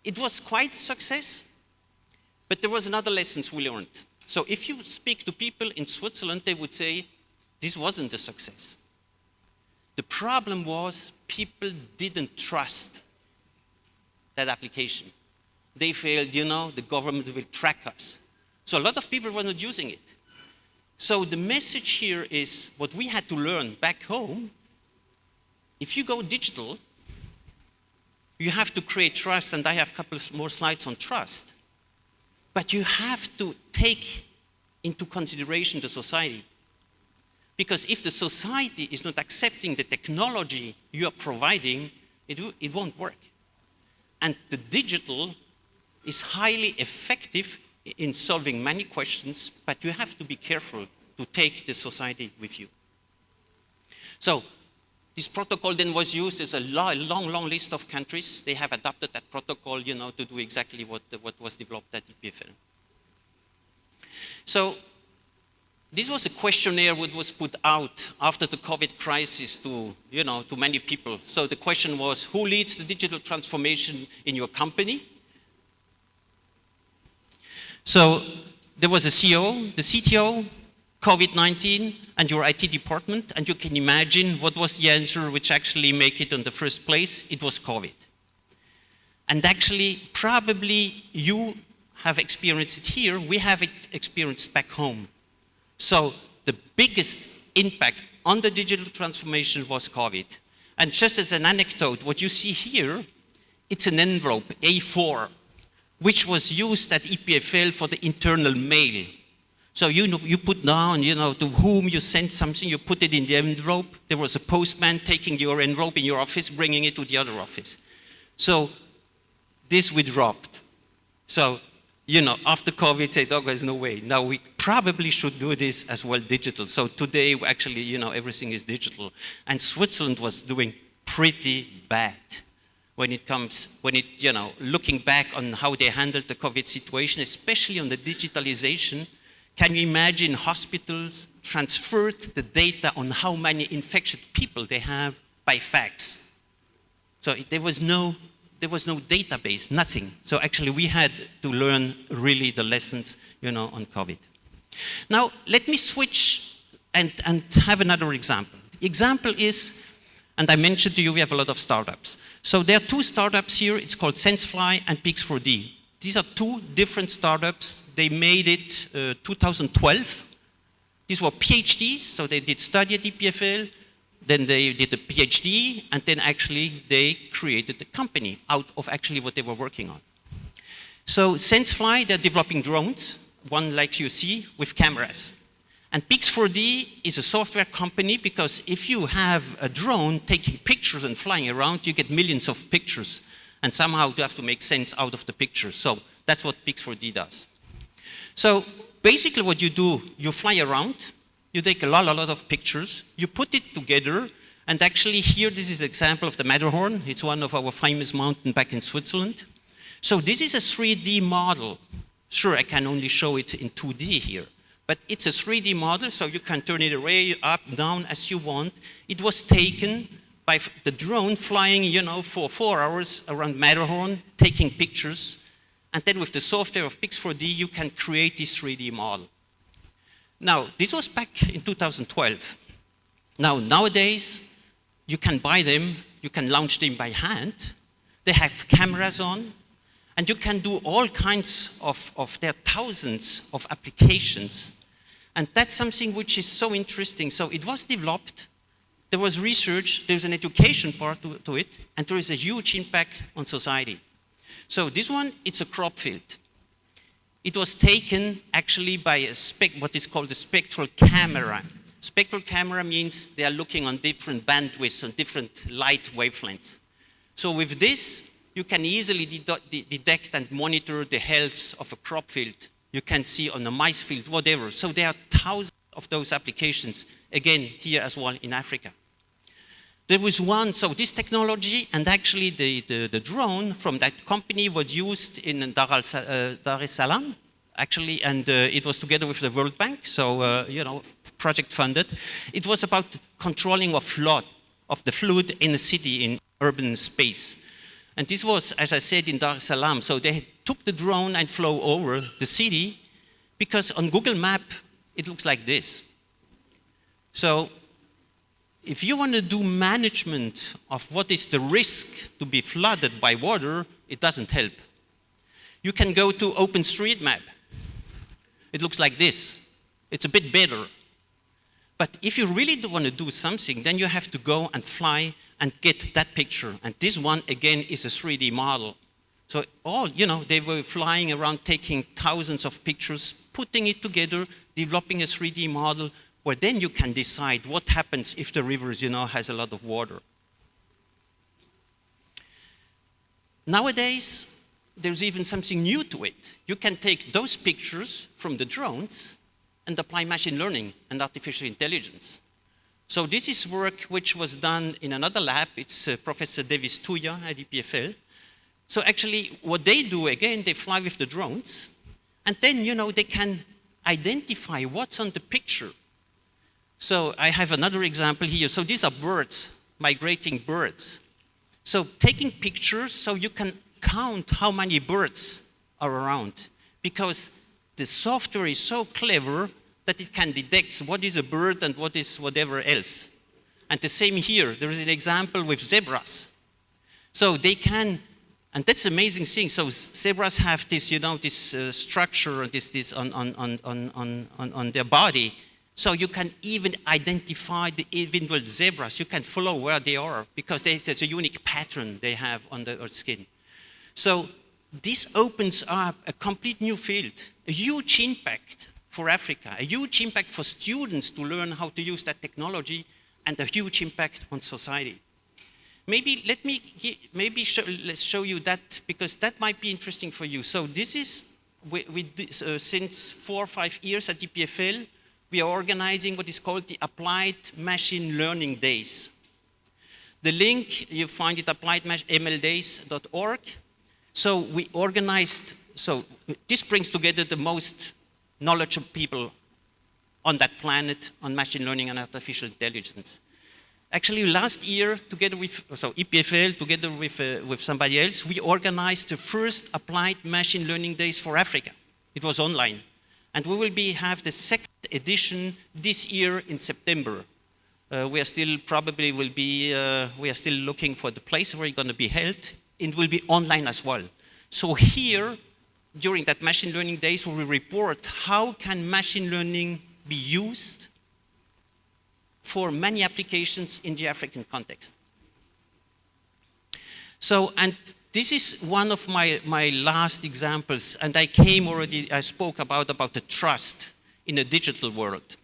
It was quite a success, but there was another lessons we learned. So if you speak to people in Switzerland, they would say, this wasn't a success. The problem was people didn't trust that application. They felt, the government will track us. So a lot of people were not using it. So the message here is what we had to learn back home. if you go digital, you have to create trust, and I have a couple more slides on trust. But you have to take into consideration the society. Because if the society is not accepting the technology you are providing, it won't work. And the digital is highly effective in solving many questions, but you have to be careful to take the society with you. So this protocol then was used. There's a long list of countries. They have adopted that protocol, to do exactly what was developed at EPFL. So this was a questionnaire that was put out after the COVID crisis to many people. So the question was, who leads the digital transformation in your company? So there was a CEO, the CTO, COVID-19, and your IT department, and you can imagine what was the answer which actually made it in the first place. It was COVID. And actually, probably you have experienced it here, we have it experienced back home. So the biggest impact on the digital transformation was COVID. And just as an anecdote, what you see here, it's an envelope, A4, which was used at EPFL for the internal mail. So you put down, to whom you sent something, you put it in the envelope. There was a postman taking your envelope in your office, bringing it to the other office. So this we dropped. So, after COVID, said, oh, there's no way. Now we probably should do this as well digital. So today, actually, everything is digital. And Switzerland was doing pretty bad looking back on how they handled the COVID situation, especially on the digitalization. Can you imagine hospitals transferred the data on how many infected people they have by fax? So there was no database, nothing. So actually we had to learn really the lessons, on COVID. Now let me switch and have another example. The example is, and I mentioned to you, we have a lot of startups. So there are two startups here. It's called SenseFly and Pix4D. These are two different startups. They made it 2012. These were PhDs, so they did study at EPFL, then they did a PhD, and then actually they created the company out of actually what they were working on. So SenseFly, they're developing drones, one like you see, with cameras. And Pix4D is a software company because if you have a drone taking pictures and flying around, you get millions of pictures. And somehow you have to make sense out of the pictures. So that's what Pix4D does. So basically what you do, you fly around, you take a lot of pictures, you put it together, and actually here this is an example of the Matterhorn. It's one of our famous mountains back in Switzerland. So this is a 3D model. Sure, I can only show it in 2D here. But it's a 3D model, so you can turn it away, up, down, as you want. It was taken by the drone flying, for 4 hours around Matterhorn, taking pictures. And then with the software of Pix4D, you can create this 3D model. Now, this was back in 2012. Now, nowadays, you can buy them, you can launch them by hand. They have cameras on, and you can do all kinds there are thousands of applications. And that's something which is so interesting. So it was developed, there was research, there's an education part to it, and there is a huge impact on society. So this one, it's a crop field. It was taken actually by what is called a spectral camera. Spectral camera means they are looking on different bandwidths, on different light wavelengths. So with this, you can easily detect and monitor the health of a crop field. You can see on a mice field, whatever. So there are thousands of those applications, again, here as well in Africa. There was one, so this technology and actually the drone from that company was used in Dar es Salaam, actually, and it was together with the World Bank, so, project funded. It was about controlling of the flood in a city, in urban space. And this was, as I said, in Dar es Salaam. So they took the drone and flew over the city because on Google Map, it looks like this. So if you want to do management of what is the risk to be flooded by water, it doesn't help. You can go to OpenStreetMap. It looks like this. It's a bit better. But if you really do want to do something, then you have to go and fly and get that picture. And this one, again, is a 3D model. So they were flying around taking thousands of pictures, putting it together, developing a 3D model, where then you can decide what happens if the rivers, has a lot of water. Nowadays, there's even something new to it. You can take those pictures from the drones and apply machine learning and artificial intelligence. So this is work which was done in another lab. It's Professor Davis Tuya at EPFL. So actually, what they do, again, they fly with the drones, and then, they can identify what's on the picture. So I have another example here. So these are birds, migrating birds. So taking pictures so you can count how many birds are around, because the software is so clever that it can detect what is a bird and what is whatever else. And the same here. There is an example with zebras. So they can, and that's an amazing thing. So zebras have this, this structure, this on their body. So you can even identify the individual zebras. You can follow where they are because there's a unique pattern they have on their skin. So this opens up a complete new field, a huge impact for Africa, a huge impact for students to learn how to use that technology, and a huge impact on society. Maybe let's show you that, because that might be interesting for you. So this is, since 4 or 5 years at EPFL, we are organizing what is called the Applied Machine Learning Days. The link, you find it appliedmldays.org. So we organized, so this brings together the most knowledgeable people on that planet on machine learning and artificial intelligence. Actually, last year, together with, EPFL, together with somebody else, we organized the first Applied Machine Learning Days for Africa. It was online. And we will have the second edition this year in September. We are still looking for the place where it's going to be held. It will be online as well. So here, during that machine learning days, we will report how can machine learning be used for many applications in the African context. So, and this is one of my last examples, and I spoke about the trust in a digital world.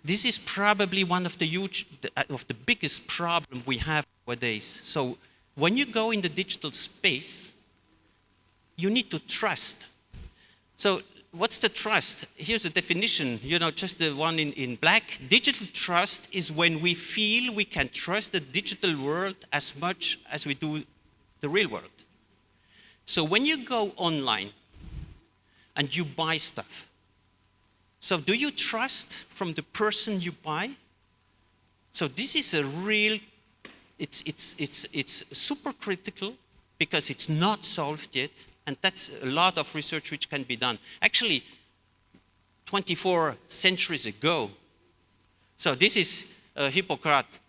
This is probably one of the biggest problems we have nowadays. So when you go in the digital space, you need to trust. So what's the trust? Here's the definition, just the one in black. Digital trust is when we feel we can trust the digital world as much as we do the real world. So when you go online and you buy stuff, so do you trust from the person you buy? So this is a real, it's super critical because it's not solved yet, and that's a lot of research which can be done. Actually, 24 centuries ago, so this is Hippocrates.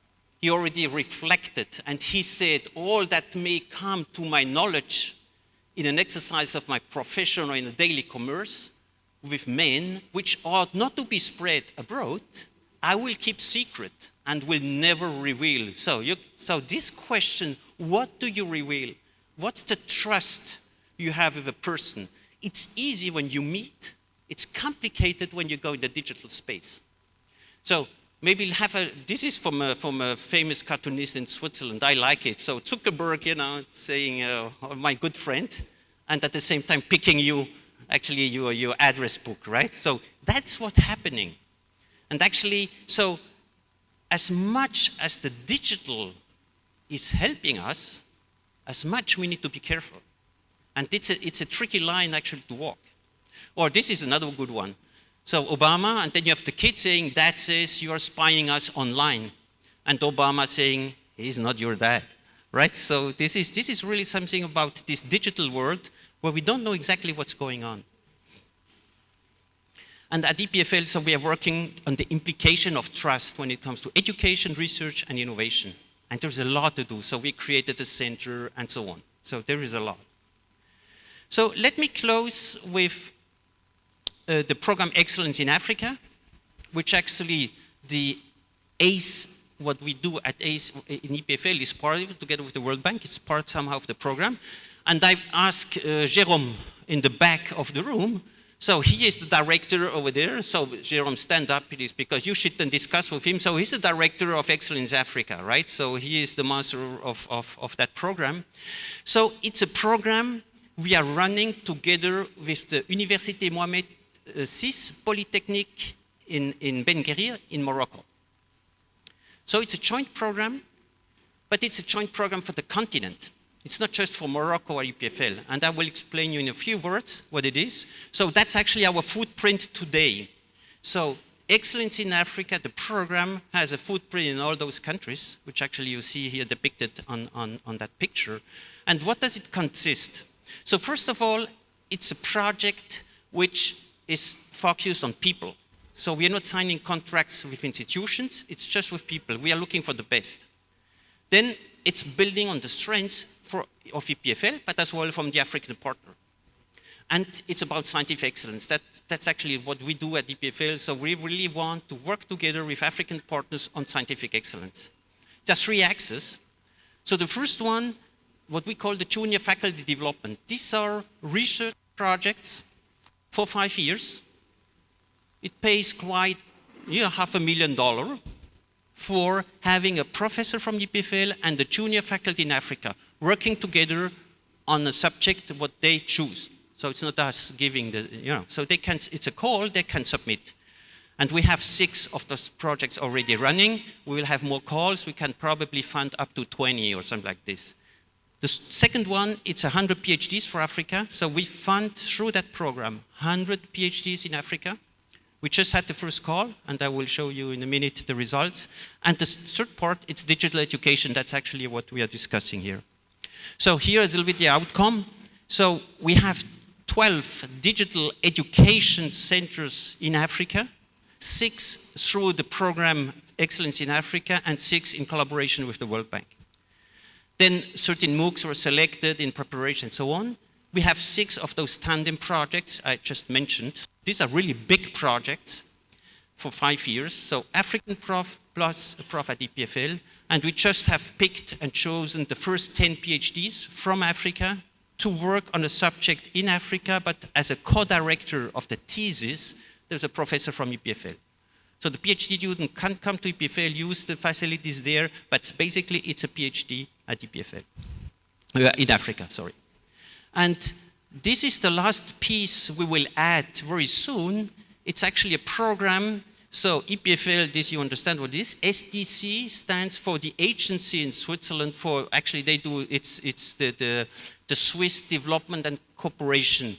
He already reflected, and he said, all that may come to my knowledge in an exercise of my profession or in a daily commerce with men, which ought not to be spread abroad, I will keep secret and will never reveal. So this question, what do you reveal? What's the trust you have with a person? It's easy when you meet. It's complicated when you go in the digital space. So maybe this is from a famous cartoonist in Switzerland. I like it. So Zuckerberg, saying, my good friend, and at the same time picking you, actually your address book, right? So that's what's happening. And actually, so as much as the digital is helping us, as much we need to be careful. And it's a tricky line actually to walk. Or this is another good one. So Obama, and then you have the kid saying, Dad says you are spying us online. And Obama saying, he's not your dad, right? So this is really something about this digital world where we don't know exactly what's going on. And at EPFL, so we are working on the implication of trust when it comes to education, research, and innovation. And there's a lot to do. So we created a center and so on. So there is a lot. So let me close with the program Excellence in Africa, which actually the ACE, what we do at ACE in EPFL is part of it, together with the World Bank. It's part somehow of the program. And I asked Jérôme in the back of the room. So he is the director over there. So Jérôme, stand up, please, because you should then discuss with him. So he's the director of Excellence Africa, right? So he is the master of that program. So it's a program we are running together with the Université Mohamed VI Polytechnique in Ben Guerir in Morocco. So it's a joint program, but it's a joint program for the continent. It's not just for Morocco or EPFL, and I will explain you in a few words what it is. So that's actually our footprint today. So Excellence in Africa, the program has a footprint in all those countries, which actually you see here depicted on that picture. And what does it consist? So first of all, it's a project which is focused on people. So we are not signing contracts with institutions, it's just with people. We are looking for the best. Then it's building on the strengths of EPFL, but as well from the African partner. And it's about scientific excellence. That's actually what we do at EPFL. So we really want to work together with African partners on scientific excellence. There's 3 axes. So the first one, what we call the junior faculty development. These are research projects for 5 years. It pays quite, $500,000 for having a professor from EPFL and the junior faculty in Africa working together on a subject what they choose. So it's not us giving so they can, it's a call, they can submit. And we have 6 of those projects already running. We will have more calls. We can probably fund up to 20 or something like this. The second one, it's 100 PhDs for Africa. So we fund through that program 100 PhDs in Africa. We just had the first call, and I will show you in a minute the results. And the third part, it's digital education. That's actually what we are discussing here. So here is a little bit the outcome. So we have 12 digital education centers in Africa, 6 through the program Excellence in Africa, and 6 in collaboration with the World Bank. Then certain MOOCs were selected in preparation and so on. We have 6 of those tandem projects I just mentioned. These are really big projects for 5 years. So African prof plus a prof at EPFL. And we just have picked and chosen the first 10 PhDs from Africa to work on a subject in Africa, but as a co-director of the thesis, there's a professor from EPFL. So the PhD student can't come to EPFL, use the facilities there, but basically it's a PhD at EPFL, in Africa, sorry. And this is the last piece we will add very soon. It's actually a program. So EPFL, this you understand what it is. SDC stands for the agency in Switzerland for, actually they do, it's the Swiss Development and Cooperation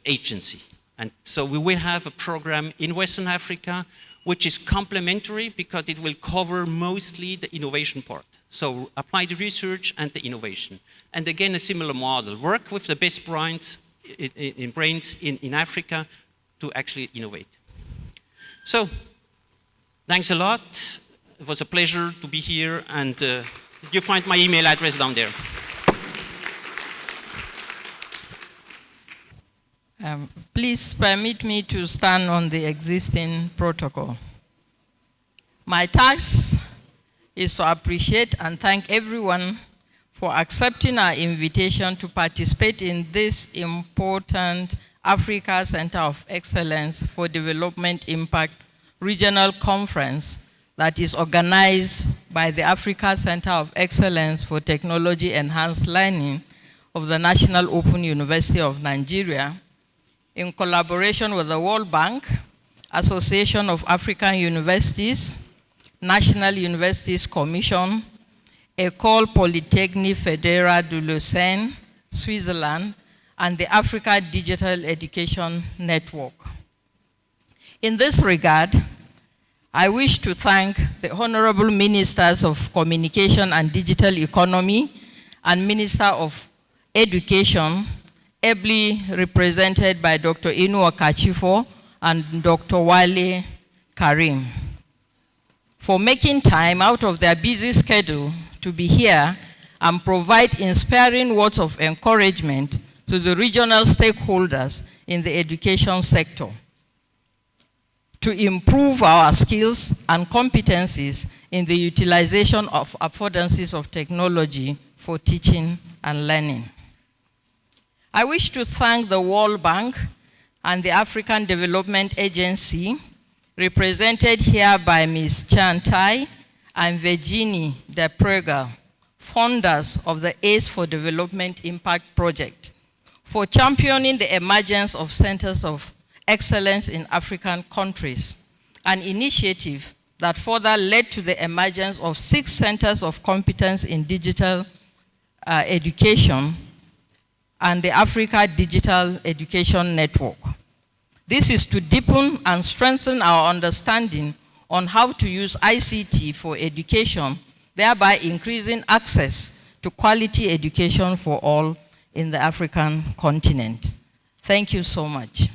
Agency. And so we will have a program in Western Africa, which is complementary because it will cover mostly the innovation part. So applied research and the innovation. And again, a similar model. Work with the best brains in Africa to actually innovate. So, thanks a lot. It was a pleasure to be here, and you find my email address down there. Please permit me to stand on the existing protocol. My task is to appreciate and thank everyone for accepting our invitation to participate in this important Africa Center of Excellence for Development Impact Regional Conference that is organized by the Africa Center of Excellence for Technology Enhanced Learning of the National Open University of Nigeria in collaboration with the World Bank, Association of African Universities, National Universities Commission, École Polytechnique Fédérale de Lausanne, Switzerland, and the Africa Digital Education Network. In this regard, I wish to thank the Honorable Ministers of Communication and Digital Economy and Minister of Education, ably represented by Dr. Inu Okachifo and Dr. Wale Karim, for making time out of their busy schedule to be here and provide inspiring words of encouragement to the regional stakeholders in the education sector. to improve our skills and competencies in the utilization of affordances of technology for teaching and learning. I wish to thank the World Bank and the African Development Agency, represented here by Ms. Chan Tai and Virginie de Pregal, founders of the ACE for Development Impact Project, for championing the emergence of centers of excellence in African countries, an initiative that further led to the emergence of 6 centers of competence in digital education and the Africa Digital Education Network. This is to deepen and strengthen our understanding on how to use ICT for education, thereby increasing access to quality education for all in the African continent. Thank you so much.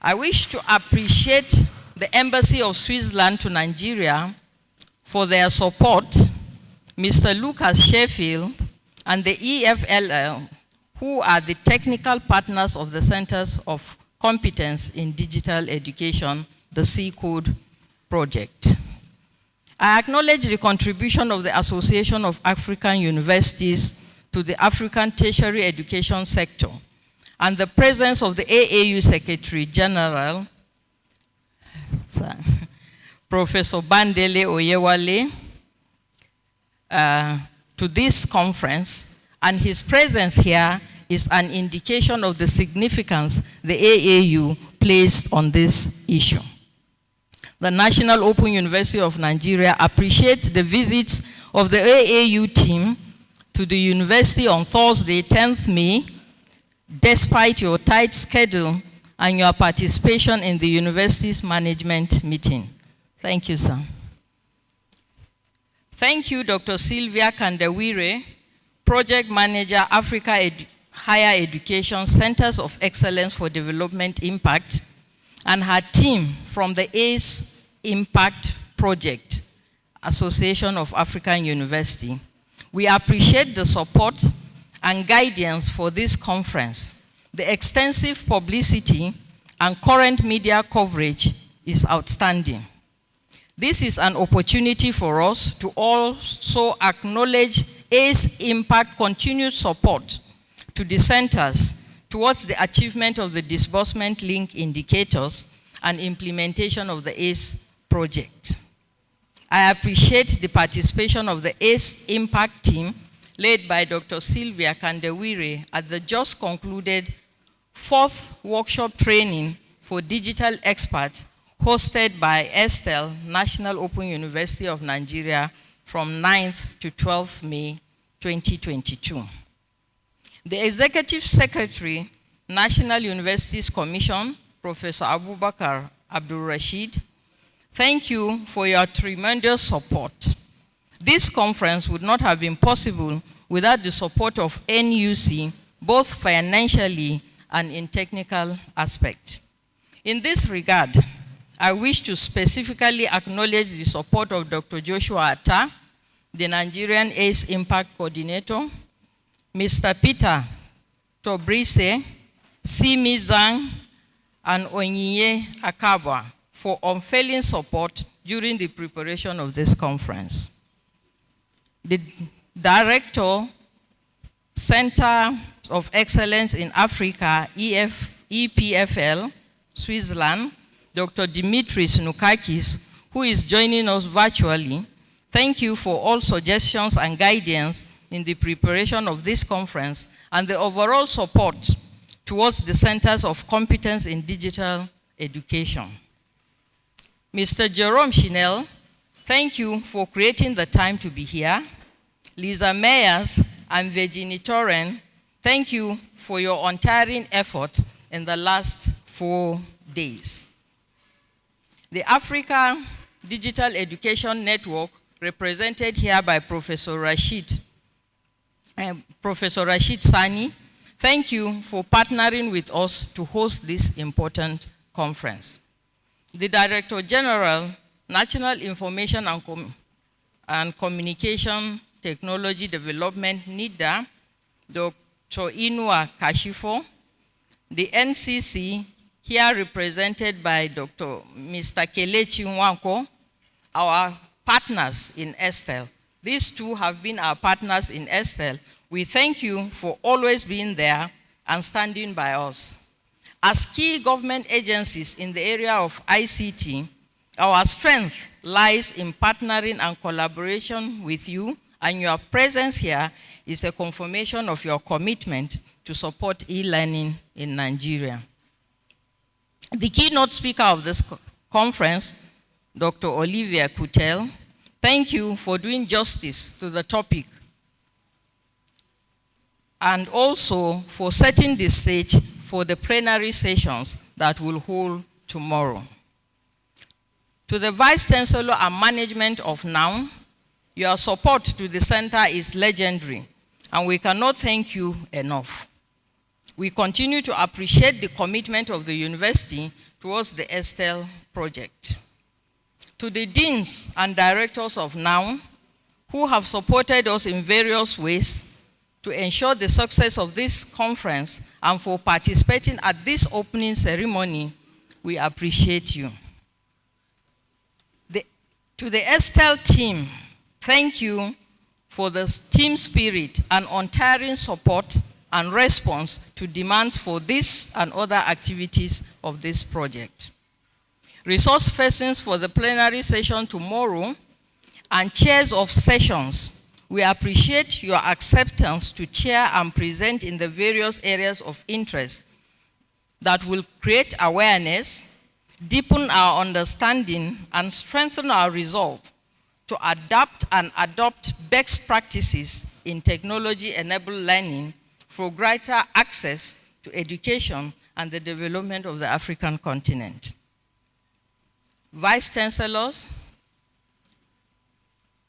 I wish to appreciate the Embassy of Switzerland to Nigeria for their support, Mr. Lucas Sheffield and the EFLL, who are the technical partners of the Centers of Competence in Digital Education, the C-CoDE project. I acknowledge the contribution of the Association of African Universities to the African tertiary education sector and the presence of the AAU Secretary General, Professor Bandele Oyewale, to this conference, and his presence here is an indication of the significance the AAU placed on this issue. The National Open University of Nigeria appreciates the visits of the AAU team to the university on Thursday, 10th May, despite your tight schedule and your participation in the university's management meeting. Thank you, sir. Thank you, Dr. Sylvia Kandawire, Project Manager, Africa Higher Education Centers of Excellence for Development Impact, and her team from the ACE Impact Project, Association of African University. We appreciate the support and guidance for this conference. The extensive publicity and current media coverage is outstanding. This is an opportunity for us to also acknowledge ACE Impact continued support to the centers towards the achievement of the disbursement link indicators and implementation of the ACE project. I appreciate the participation of the ACE Impact team led by Dr. Sylvia Kandawire at the just concluded 4th workshop training for digital experts hosted by Estel, National Open University of Nigeria from 9th to 12th May 2022. The Executive Secretary, National Universities Commission, Professor Abubakar Abdul Rashid, thank you for your tremendous support. This conference would not have been possible without the support of NUC, both financially and in technical aspect. In this regard, I wish to specifically acknowledge the support of Dr. Joshua Atta, the Nigerian ACE Impact Coordinator, Mr. Peter Tobrise, Simi Zhang, and Onyinye Akabwa for unfailing support during the preparation of this conference. The Director, Center of Excellence in Africa, EPFL, Switzerland, Dr. Dimitris Nukakis, who is joining us virtually, thank you for all suggestions and guidance in the preparation of this conference and the overall support towards the Centers of Competence in Digital Education. Mr. Jerome Chinel, thank you for creating the time to be here. Lisa Meyers and Virginie Torren, thank you for your untiring effort in the last 4 days. The Africa Digital Education Network, represented here by Professor Rashid Sani, thank you for partnering with us to host this important conference. The Director General, National Information and Communication Technology Development, NIDA, Dr. Inua Kashifo, the NCC here represented by Mr. Kelechi Nwanko, our partners in Estel. These two have been our partners in Estel. We thank you for always being there and standing by us. As key government agencies in the area of ICT, our strength lies in partnering and collaboration with you, and your presence here is a confirmation of your commitment to support e-learning in Nigeria. The keynote speaker of this conference, Dr. Olivia Kutel, thank you for doing justice to the topic and also for setting the stage for the plenary sessions that will hold tomorrow. To the Vice Chancellor and management of NOUN, your support to the center is legendary, and we cannot thank you enough. We continue to appreciate the commitment of the university towards the Estel project. To the deans and directors of NOUN, who have supported us in various ways to ensure the success of this conference and for participating at this opening ceremony, we appreciate you. To the Estel team, thank you for the team spirit and untiring support and response to demands for this and other activities of this project. Resource persons for the plenary session tomorrow and chairs of sessions, we appreciate your acceptance to chair and present in the various areas of interest that will create awareness, deepen our understanding, and strengthen our resolve to adapt and adopt best practices in technology-enabled learning for greater access to education and the development of the African continent. Vice Chancellors,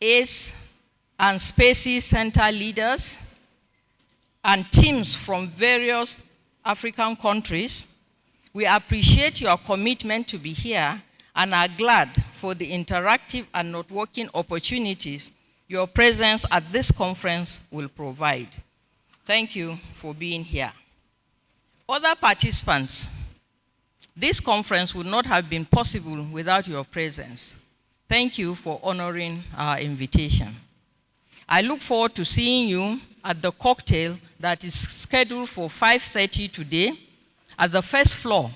ACE and Spaces Center leaders, and teams from various African countries, we appreciate your commitment to be here and are glad for the interactive and networking opportunities your presence at this conference will provide. Thank you for being here. Other participants, this conference would not have been possible without your presence. Thank you for honoring our invitation. I look forward to seeing you at the cocktail that is scheduled for 5:30 today at the first floor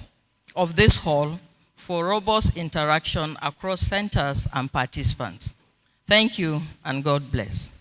of this hall for robust interaction across centers and participants. Thank you, and God bless.